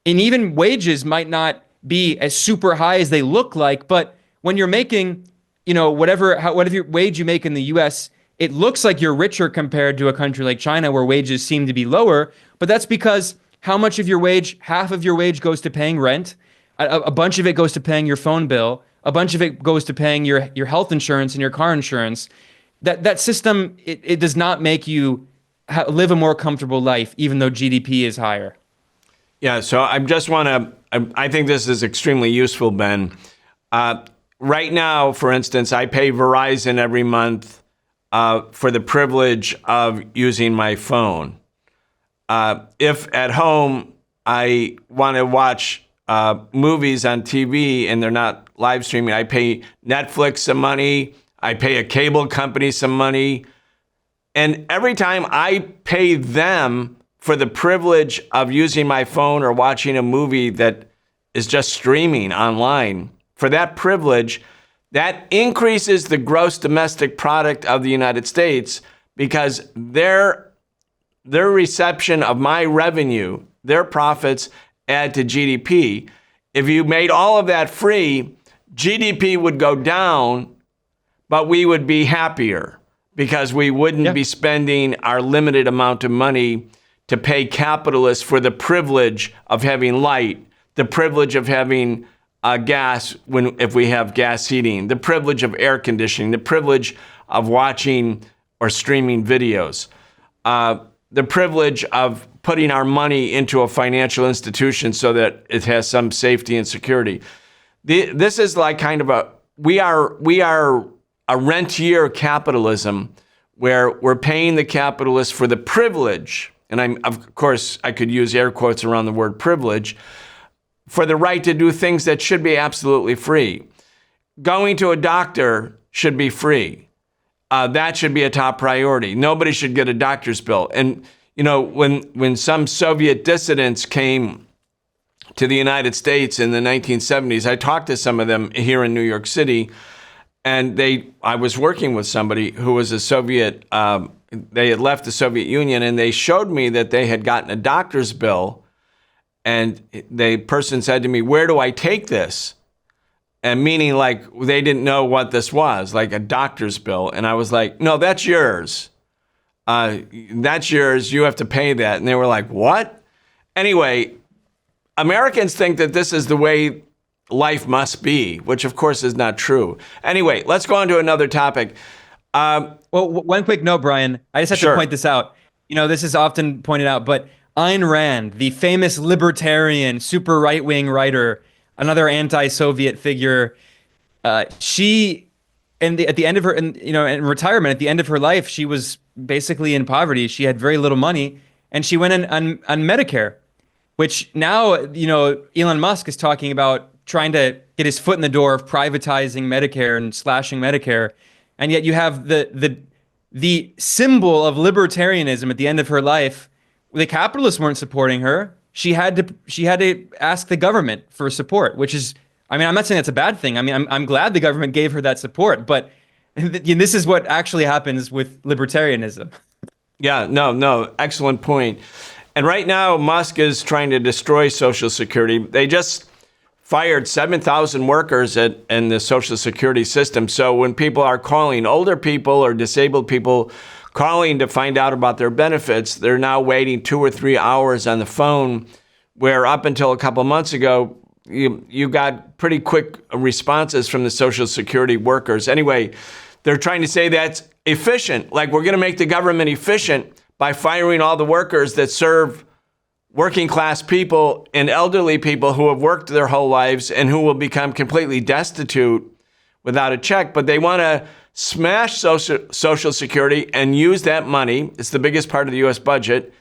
even wages might not be as super high as they look like. But when you're making, whatever wage you make in the US, it looks like you're richer compared to a country like China where wages seem to be lower. But that's because how much of your wage, half of your wage goes to paying rent, a bunch of it goes to paying your phone bill, a bunch of it goes to paying your health insurance and your car insurance. That system, it does not make you live a more comfortable life, even though GDP is higher. Yeah, so I think this is extremely useful, Ben. Right now, for instance, I pay Verizon every month for the privilege of using my phone. If at home I want to watch movies on TV and they're not live streaming, I pay Netflix some money, I pay a cable company some money, and every time I pay them for the privilege of using my phone or watching a movie that is just streaming online, for that privilege, that increases the gross domestic product of the United States because their reception of my revenue, their profits add to GDP. if you made all of that free, GDP would go down, but we would be happier because we wouldn't be spending our limited amount of money to pay capitalists for the privilege of having light, the privilege of having gas if we have gas heating, the privilege of air conditioning, the privilege of watching or streaming videos, the privilege of putting our money into a financial institution so that it has some safety and security. This is like kind of we are a rentier capitalism where we're paying the capitalists for the privilege, and of course I could use air quotes around the word privilege, for the right to do things that should be absolutely free. Going to a doctor should be free. That should be a top priority. Nobody should get a doctor's bill. And you know, when some Soviet dissidents came to the United States in the 1970s, I talked to some of them here in New York City, and I was working with somebody who was a Soviet, they had left the Soviet Union, and they showed me that they had gotten a doctor's bill, and the person said to me, "Where do I take this?" And meaning like they didn't know what this was, like a doctor's bill. And I was like, "No, that's yours. That's yours. You have to pay that." And they were like, "What?" Anyway, Americans think that this is the way life must be, which of course is not true. Anyway, let's go on to another topic. Well, one quick note, Brian. I just have to point this out. You know, this is often pointed out, but Ayn Rand, the famous libertarian, super right-wing writer, another anti-Soviet figure, she, at the end of her, in retirement, at the end of her life, she was basically in poverty. She had very little money, and she went on Medicare, which now, you know, Elon Musk is talking about trying to get his foot in the door of privatizing Medicare and slashing Medicare. And yet you have the symbol of libertarianism at the end of her life. The capitalists weren't supporting her. She had to ask the government for support, which is, I mean, I'm not saying that's a bad thing. I mean, I'm glad the government gave her that support, but this is what actually happens with libertarianism. Yeah, no, excellent point. And right now, Musk is trying to destroy Social Security. They just fired 7,000 workers in the Social Security system. So when people are calling, older people or disabled people calling to find out about their benefits, they're now waiting 2 or 3 hours on the phone, where up until a couple months ago, you got pretty quick responses from the Social Security workers. Anyway, they're trying to say that's efficient. Like, we're going to make the government efficient by firing all the workers that serve working class people and elderly people who have worked their whole lives and who will become completely destitute without a check. But they want to smash Social Security and use that money, it's the biggest part of the U.S. budget,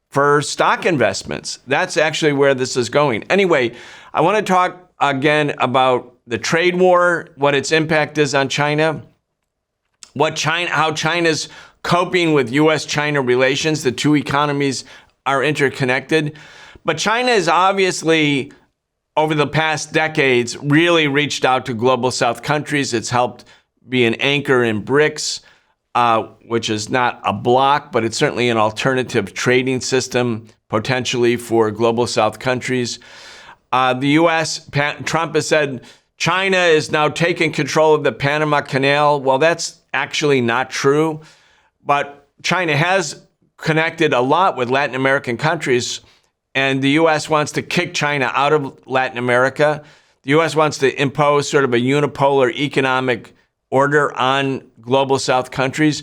for stock investments. That's actually where this is going. Anyway, I want to talk again about the trade war, what its impact is on China, how China's coping with U.S.-China relations. The two economies are interconnected. But China has obviously, over the past decades, really reached out to global South countries. It's helped be an anchor in BRICS, which is not a bloc, but it's certainly an alternative trading system, potentially for global South countries. The U.S., Trump has said, China is now taking control of the Panama Canal. Well, that's actually not true. But China has connected a lot with Latin American countries, and the U.S. wants to kick China out of Latin America. The U.S. wants to impose sort of a unipolar economic order on global South countries.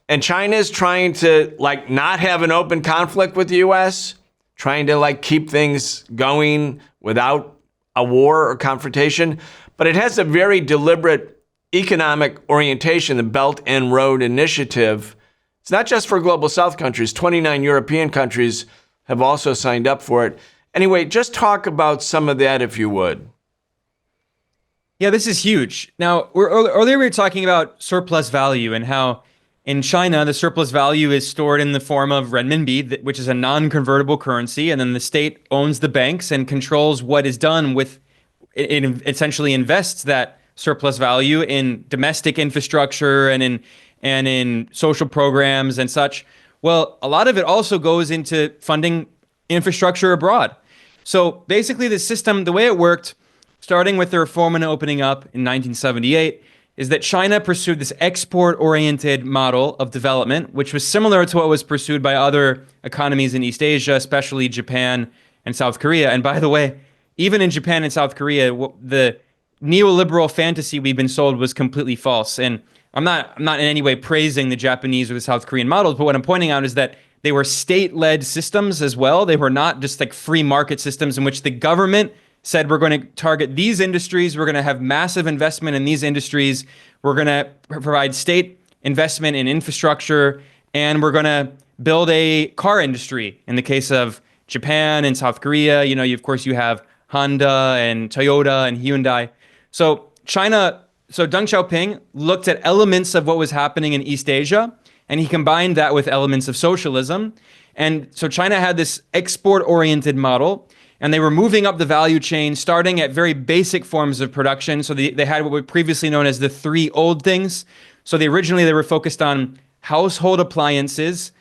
And China is trying to not have an open conflict with the U.S., trying to keep things going without a war or confrontation. But it has a very deliberate economic orientation, the Belt and Road Initiative. It's not just for global South countries. 29 European countries have also signed up for it. Anyway, just talk about some of that, if you would. Yeah, this is huge. Now, earlier we were talking about surplus value and how in China, the surplus value is stored in the form of renminbi, which is a non-convertible currency. And then the state owns the banks and controls what is done with it, essentially invests that surplus value in domestic infrastructure and in social programs and such. Well, a lot of it also goes into funding infrastructure abroad. So basically, the system, the way it worked, starting with the reform and opening up in 1978, is that China pursued this export-oriented model of development, which was similar to what was pursued by other economies in East Asia, especially Japan and South Korea. And by the way, even in Japan and South Korea, the neoliberal fantasy we've been sold was completely false. And I'm not in any way praising the Japanese or the South Korean models, but what I'm pointing out is that they were state-led systems as well. They were not just like free market systems in which the government said we're going to target these industries, we're going to have massive investment in these industries, we're going to provide state investment in infrastructure, and we're going to build a car industry. In the case of Japan and South Korea, of course you have Honda and Toyota and Hyundai. So Deng Xiaoping looked at elements of what was happening in East Asia, and he combined that with elements of socialism. And so China had this export-oriented model, and they were moving up the value chain, starting at very basic forms of production. So they had what were previously known as the three old things. So originally they were focused on household appliances,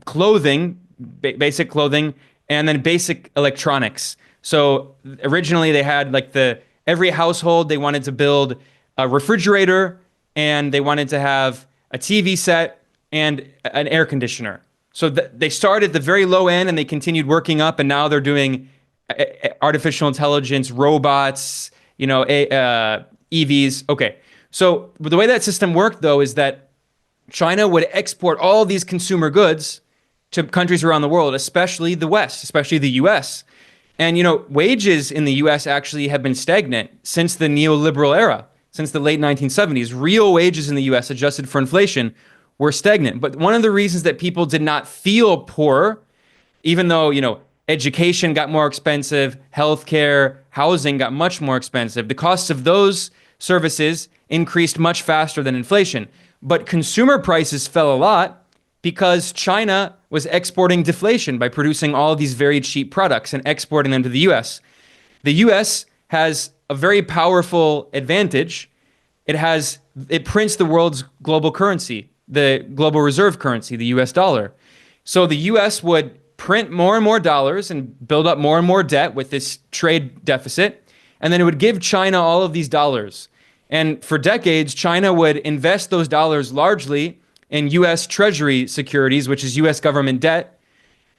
clothing, basic clothing, and then basic electronics. So originally they had every household, they wanted to build a refrigerator, and they wanted to have a TV set and an air conditioner. So they started at the very low end and they continued working up, and now they're doing artificial intelligence, robots, EVs. Okay. So the way that system worked, though, is that China would export all these consumer goods to countries around the world, especially the West, especially the US. And, wages in the US actually have been stagnant since the neoliberal era, since the late 1970s. Real wages in the US, adjusted for inflation, were stagnant. But one of the reasons that people did not feel poor, even though, education got more expensive, healthcare, housing got much more expensive, the costs of those services increased much faster than inflation. But consumer prices fell a lot because China was exporting deflation by producing all of these very cheap products and exporting them to the US. The US has a very powerful advantage. It prints the world's global currency, the global reserve currency, the US dollar. So the US would print more and more dollars and build up more and more debt with this trade deficit, and then it would give China all of these dollars. And for decades, China would invest those dollars largely in US Treasury securities, which is US government debt.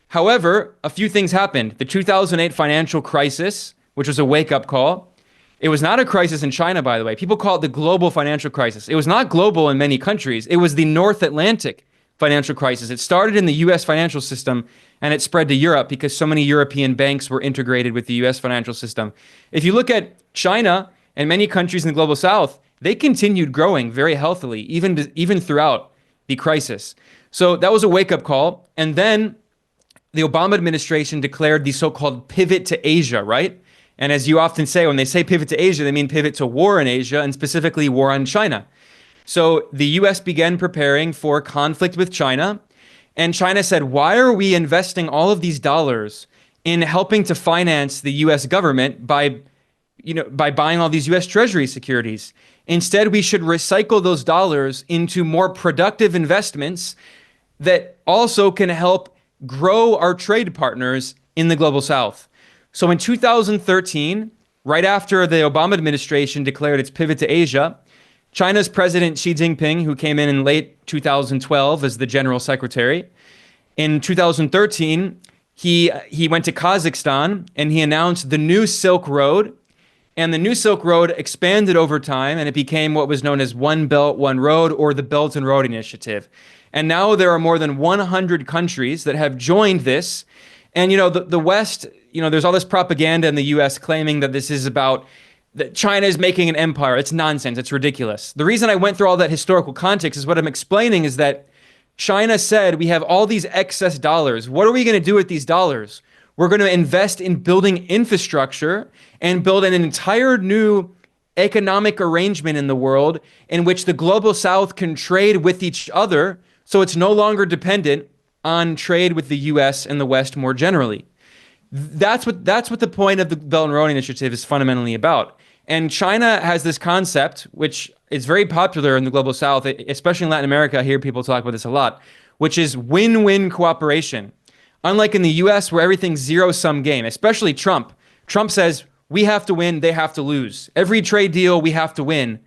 However, a few things happened. The 2008 financial crisis, which was a wake-up call. It was not a crisis in China, by the way. People call it the global financial crisis. It was not global in many countries. It was the North Atlantic financial crisis. It started in the US financial system, and it spread to Europe because so many European banks were integrated with the US financial system. If you look at China and many countries in the global South, they continued growing very healthily, even throughout the crisis. So that was a wake-up call. And then the Obama administration declared the so-called pivot to Asia, right? And as you often say, when they say pivot to Asia, they mean pivot to war in Asia, and specifically war on China. So the US began preparing for conflict with China, and China said, why are we investing all of these dollars in helping to finance the US government by buying all these US Treasury securities? Instead, we should recycle those dollars into more productive investments that also can help grow our trade partners in the global South. So in 2013, right after the Obama administration declared its pivot to Asia, China's President Xi Jinping, who came in late 2012 as the general secretary, in 2013, he went to Kazakhstan and he announced the new Silk Road. And the new Silk Road expanded over time, and it became what was known as One Belt, One Road, or the Belt and Road Initiative. And now there are more than 100 countries that have joined this. And, the West, there's all this propaganda in the US claiming that this is about that China is making an empire. It's nonsense. It's ridiculous. The reason I went through all that historical context is what I'm explaining is that China said, we have all these excess dollars. What are we going to do with these dollars? We're going to invest in building infrastructure and build an entire new economic arrangement in the world in which the global South can trade with each other, so it's no longer dependent on trade with the US and the West more generally. That's what the point of the Belt and Road Initiative is fundamentally about. And China has this concept, which is very popular in the global South, especially in Latin America. I hear people talk about this a lot, which is win-win cooperation. Unlike in the US, where everything's zero-sum game, especially Trump. Trump says, we have to win, they have to lose. Every trade deal, we have to win.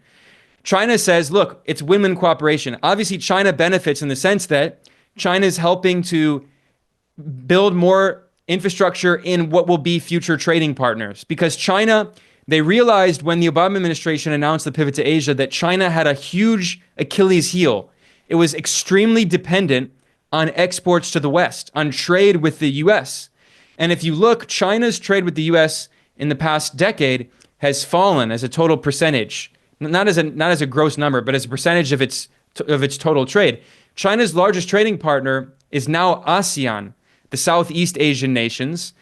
China says, look, it's win-win cooperation. Obviously, China benefits in the sense that China is helping to build more infrastructure in what will be future trading partners. Because China, they realized when the Obama administration announced the pivot to Asia that China had a huge Achilles heel. It was extremely dependent on exports to the West, on trade with the US. And if you look, China's trade with the US in the past decade has fallen as a total percentage, not as a gross number, but as a percentage of its total trade. China's largest trading partner is now ASEAN, the Southeast Asian nations,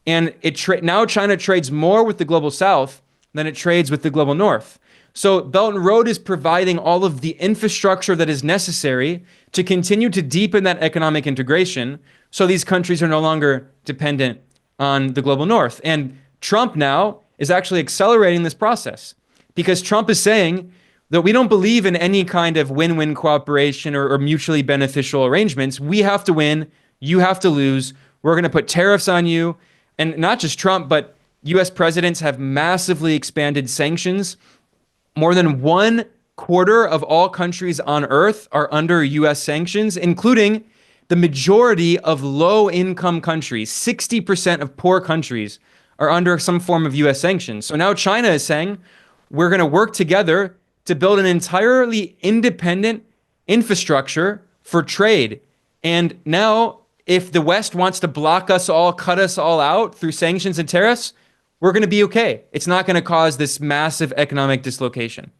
and now China trades more with the global South than it trades with the global North. So Belt and Road is providing all of the infrastructure that is necessary to continue to deepen that economic integration so these countries are no longer dependent on the global North. And Trump now is actually accelerating this process because Trump is saying that we don't believe in any kind of win-win cooperation or mutually beneficial arrangements. We have to win. You have to lose. We're going to put tariffs on you. And not just Trump, but US presidents have massively expanded sanctions. More than 1/4 of all countries on earth are under US sanctions, including the majority of low-income countries. 60% of poor countries are under some form of US sanctions. So now China is saying, we're going to work together to build an entirely independent infrastructure for trade. And now, if the West wants to block us all, cut us all out through sanctions and tariffs, we're going to be okay. It's not going to cause this massive economic dislocation.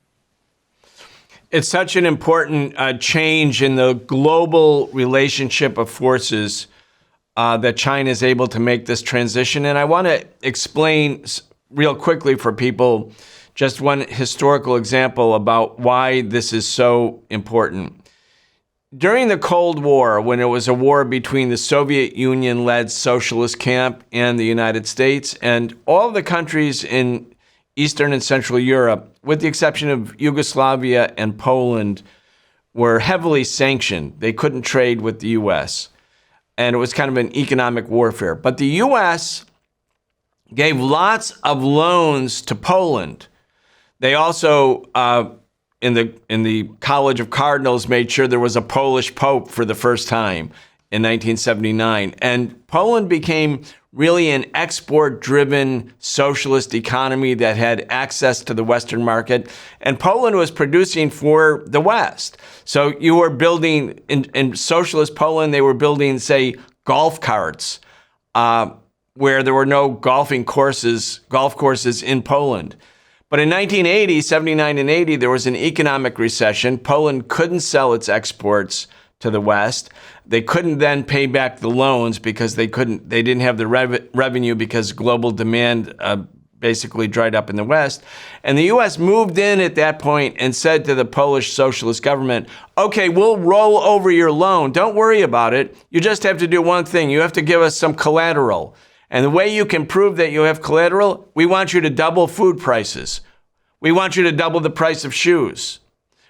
It's such an important change in the global relationship of forces that China is able to make this transition. And I want to explain real quickly for people just one historical example about why this is so important. During the Cold War, when it was a war between the Soviet Union-led socialist camp and the United States, and all the countries in Eastern and Central Europe, with the exception of Yugoslavia and Poland, were heavily sanctioned. They couldn't trade with the U.S., and it was kind of an economic warfare. But the U.S. gave lots of loans to Poland. They also, in the College of Cardinals, made sure there was a Polish Pope for the first time in 1979. And Poland became really an export-driven socialist economy that had access to the Western market. And Poland was producing for the West. So you were building, in socialist Poland, they were building, say, golf carts, where there were no golf courses in Poland. But in 1980, 79 and 80, there was an economic recession. Poland couldn't sell its exports to the West. They couldn't then pay back the loans because they didn't have the revenue because global demand basically dried up in the West. And the U.S. moved in at that point and said to the Polish socialist government, okay, we'll roll over your loan. Don't worry about it. You just have to do one thing. You have to give us some collateral. And the way you can prove that you have collateral, we want you to double food prices. We want you to double the price of shoes.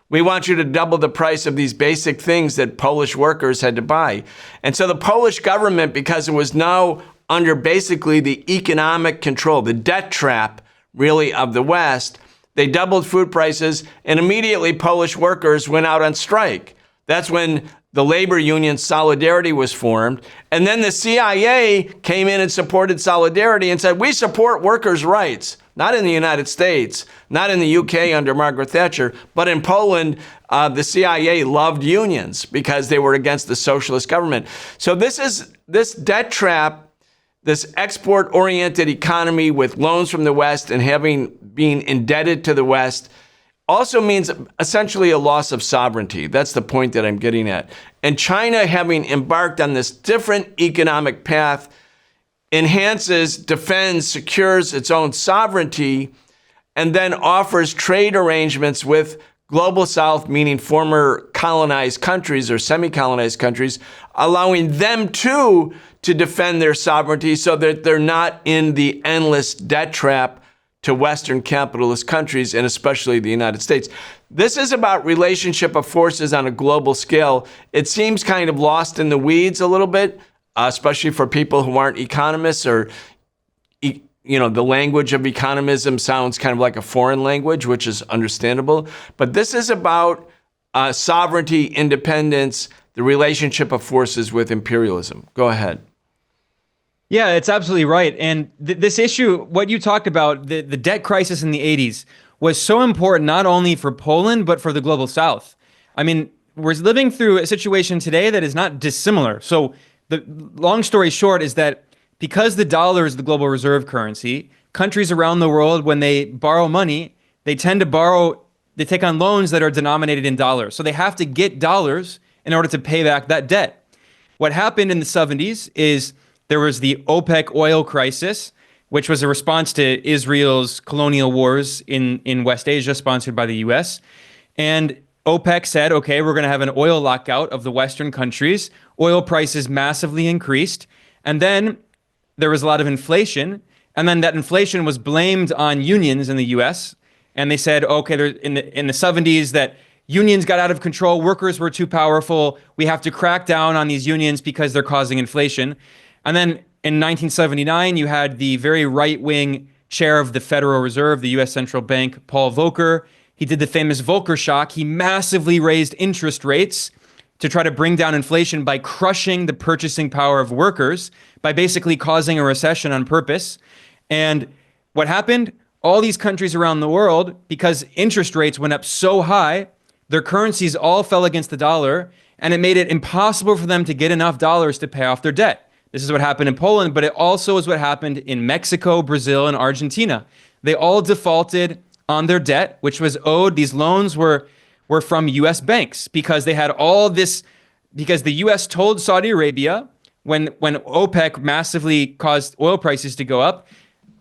We want you to double the price of these basic things that Polish workers had to buy. And so the Polish government, because it was now under basically the economic control, the debt trap really of the West, they doubled food prices and immediately Polish workers went out on strike. That's when the labor union Solidarity was formed. And then the CIA came in and supported Solidarity and said, we support workers' rights, not in the United States, not in the UK under Margaret Thatcher, but in Poland, the CIA loved unions because they were against the socialist government. So this debt trap, this export-oriented economy with loans from the West and being indebted to the West also means essentially a loss of sovereignty. That's the point that I'm getting at. And China, having embarked on this different economic path, enhances, defends, secures its own sovereignty, and then offers trade arrangements with Global South, meaning former colonized countries or semi-colonized countries, allowing them too to defend their sovereignty so that they're not in the endless debt trap to Western capitalist countries, and especially the United States. This is about relationship of forces on a global scale. It seems kind of lost in the weeds a little bit, especially for people who aren't economists or, the language of economism sounds kind of like a foreign language, which is understandable. But this is about sovereignty, independence, the relationship of forces with imperialism. Go ahead. Yeah, it's absolutely right. And this issue, what you talked about, the debt crisis in the 80s, was so important not only for Poland, but for the global South. I mean, we're living through a situation today that is not dissimilar. So the long story short is that because the dollar is the global reserve currency, countries around the world, when they borrow money, they tend to they take on loans that are denominated in dollars. So they have to get dollars in order to pay back that debt. What happened in the 70s is there was the OPEC oil crisis, which was a response to Israel's colonial wars in West Asia, sponsored by the US. And OPEC said, okay, we're going to have an oil lockout of the Western countries. Oil prices massively increased. And then there was a lot of inflation. And then that inflation was blamed on unions in the US. And they said, okay, in the 70s that unions got out of control. Workers were too powerful. We have to crack down on these unions because they're causing inflation. And then in 1979, you had the very right-wing chair of the Federal Reserve, the U.S. Central Bank, Paul Volcker. He did the famous Volcker shock. He massively raised interest rates to try to bring down inflation by crushing the purchasing power of workers, by basically causing a recession on purpose. And what happened? All these countries around the world, because interest rates went up so high, their currencies all fell against the dollar, and it made it impossible for them to get enough dollars to pay off their debt. This is what happened in Poland, but it also is what happened in Mexico, Brazil, and Argentina. They all defaulted on their debt, which was owed. These loans were from U.S. banks because they had all this, because the U.S. told Saudi Arabia when OPEC massively caused oil prices to go up,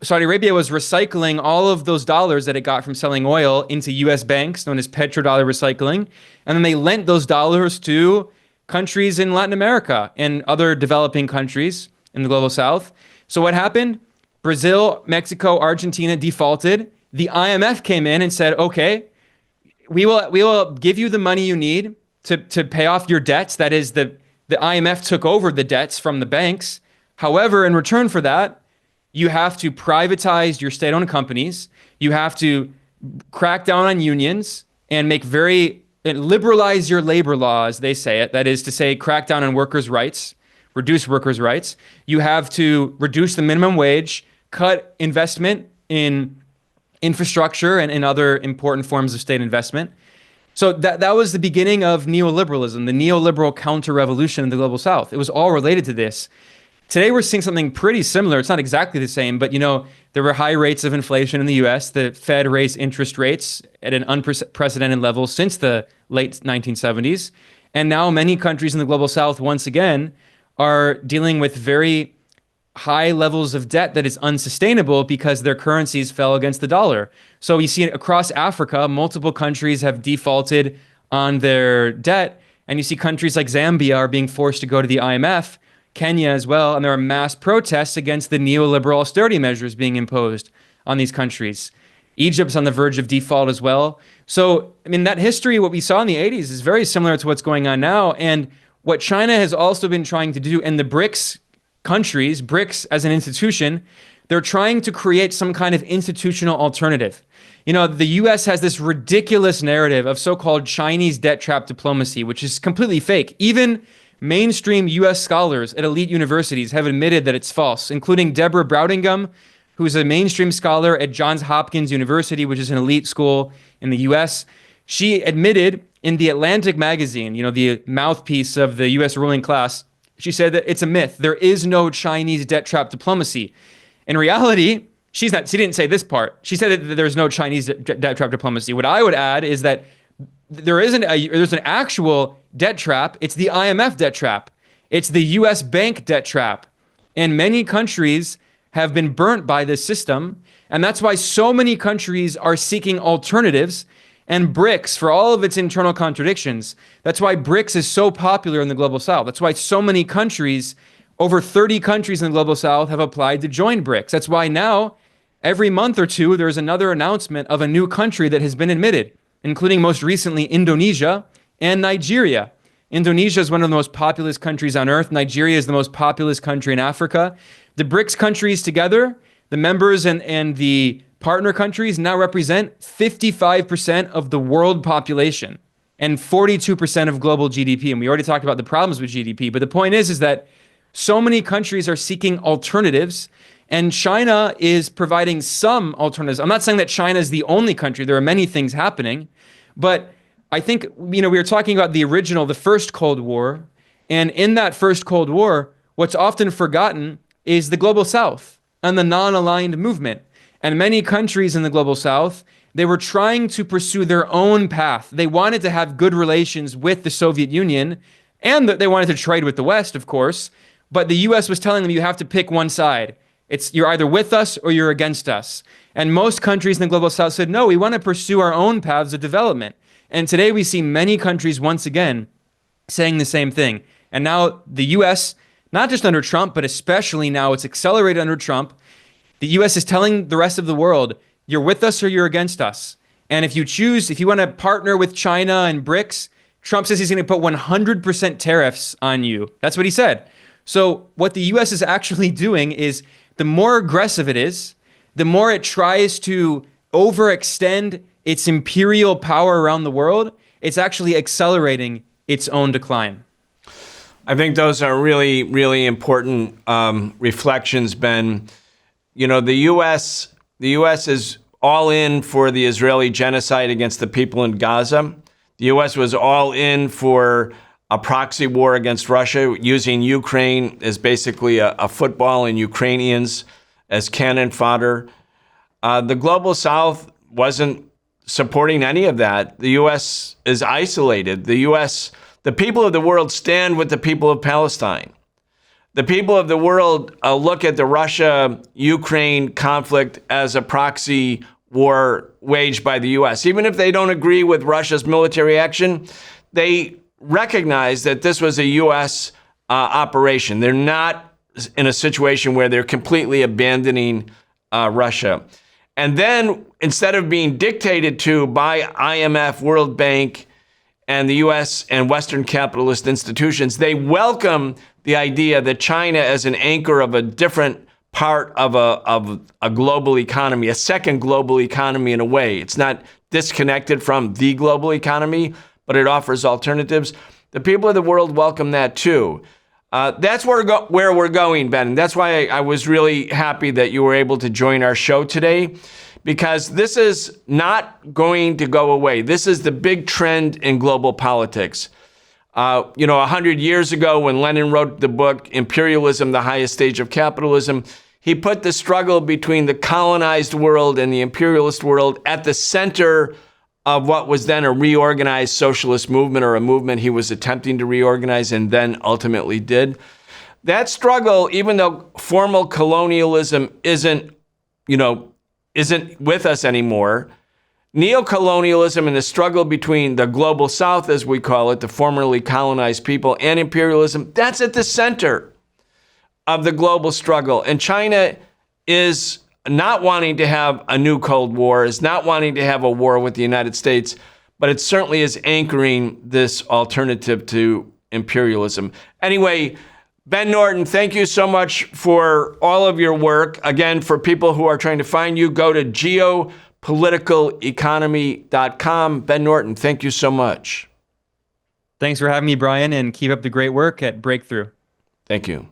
Saudi Arabia was recycling all of those dollars that it got from selling oil into U.S. banks, known as petrodollar recycling. And then they lent those dollars to countries in Latin America and other developing countries in the global South. So what happened? Brazil, Mexico, Argentina defaulted. The IMF came in and said, okay, we will give you the money you need to pay off your debts. That is, the IMF took over the debts from the banks. However, in return for that, you have to privatize your state-owned companies. You have to crack down on unions and liberalize your labor law, as they say it. That is to say, crack down on workers' rights, reduce workers' rights. You have to reduce the minimum wage, cut investment in infrastructure and in other important forms of state investment. So that was the beginning of neoliberalism, the neoliberal counter-revolution in the global South. It was all related to this. Today, we're seeing something pretty similar. It's not exactly the same, but there were high rates of inflation in the U.S. The Fed raised interest rates at an unprecedented level since the late 1970s. And now many countries in the global South, once again, are dealing with very high levels of debt that is unsustainable because their currencies fell against the dollar. So you see across Africa, multiple countries have defaulted on their debt. And you see countries like Zambia are being forced to go to the IMF, Kenya as well, and there are mass protests against the neoliberal austerity measures being imposed on these countries. Egypt's on the verge of default as well. So, I mean, that history, what we saw in the 80s is very similar to what's going on now. And what China has also been trying to do, and the BRICS countries, BRICS as an institution, they're trying to create some kind of institutional alternative. The US has this ridiculous narrative of so-called Chinese debt trap diplomacy, which is completely fake. Even mainstream U.S. scholars at elite universities have admitted that it's false, including Deborah Browdingham, who's a mainstream scholar at Johns Hopkins University, which is an elite school in the U.S. She admitted in The Atlantic magazine, the mouthpiece of the U.S. ruling class, she said that it's a myth. There is no Chinese debt trap diplomacy. In reality, she didn't say this part. She said that there's no Chinese debt trap diplomacy. What I would add is that there's an actual debt trap. It's the IMF debt trap. It's the US bank debt trap. And many countries have been burnt by this system. And that's why so many countries are seeking alternatives. And BRICS, for all of its internal contradictions, that's why BRICS is so popular in the global South. That's why so many countries, over 30 countries in the global South, have applied to join BRICS. That's why now, every month or two, there's another announcement of a new country that has been admitted, including most recently Indonesia and Nigeria. Indonesia is one of the most populous countries on earth. Nigeria is the most populous country in Africa. The BRICS countries together, the members and the partner countries now represent 55% of the world population and 42% of global GDP. And we already talked about the problems with GDP. But the point is that so many countries are seeking alternatives, and China is providing some alternatives. I'm not saying that China is the only country. There are many things happening. But I think, we were talking about the first Cold War. And in that first Cold War, what's often forgotten is the Global South and the non-aligned movement. And many countries in the Global South, they were trying to pursue their own path. They wanted to have good relations with the Soviet Union, and they wanted to trade with the West, of course. But the US was telling them, you have to pick one side. You're either with us or you're against us. And most countries in the Global South said, no, we want to pursue our own paths of development. And today we see many countries once again saying the same thing. And now the US, not just under Trump, but especially now it's accelerated under Trump, the US is telling the rest of the world, you're with us or you're against us. And if you want to partner with China and BRICS, Trump says he's going to put 100% tariffs on you. That's what he said. So what the US is actually doing is the more aggressive it is, the more it tries to overextend its imperial power around the world, it's actually accelerating its own decline. I think those are really, really important reflections, Ben. The U.S. is all in for the Israeli genocide against the people in Gaza. The U.S. was all in for a proxy war against Russia, using Ukraine as basically a football and Ukrainians as cannon fodder. The Global South wasn't supporting any of that. The U.S. is isolated. The people of the world stand with the people of Palestine. The people of the world look at the Russia-Ukraine conflict as a proxy war waged by the U.S. Even if they don't agree with Russia's military action, they recognize that this was a U.S. operation. They're not in a situation where they're completely abandoning Russia. And then instead of being dictated to by IMF, World Bank, and the U.S. and Western capitalist institutions, they welcome the idea that China as an anchor of a different part of a global economy, a second global economy in a way. It's not disconnected from the global economy, but it offers alternatives. The people of the world welcome that too. That's where we're going, Ben. And that's why I was really happy that you were able to join our show today, because this is not going to go away. This is the big trend in global politics. 100 years ago, when Lenin wrote the book, Imperialism, the Highest Stage of Capitalism, he put the struggle between the colonized world and the imperialist world at the center of what was then a reorganized socialist movement, or a movement he was attempting to reorganize and then ultimately did. That struggle, even though formal colonialism isn't with us anymore, neocolonialism and the struggle between the global south, as we call it, the formerly colonized people, and imperialism, that's at the center of the global struggle. And China is not wanting to have a new Cold War, is not wanting to have a war with the United States, but it certainly is anchoring this alternative to imperialism. Anyway, Ben Norton, thank you so much for all of your work. Again, for people who are trying to find you, go to geopoliticaleconomy.com. Ben Norton, thank you so much. Thanks for having me, Brian, and keep up the great work at Breakthrough. Thank you.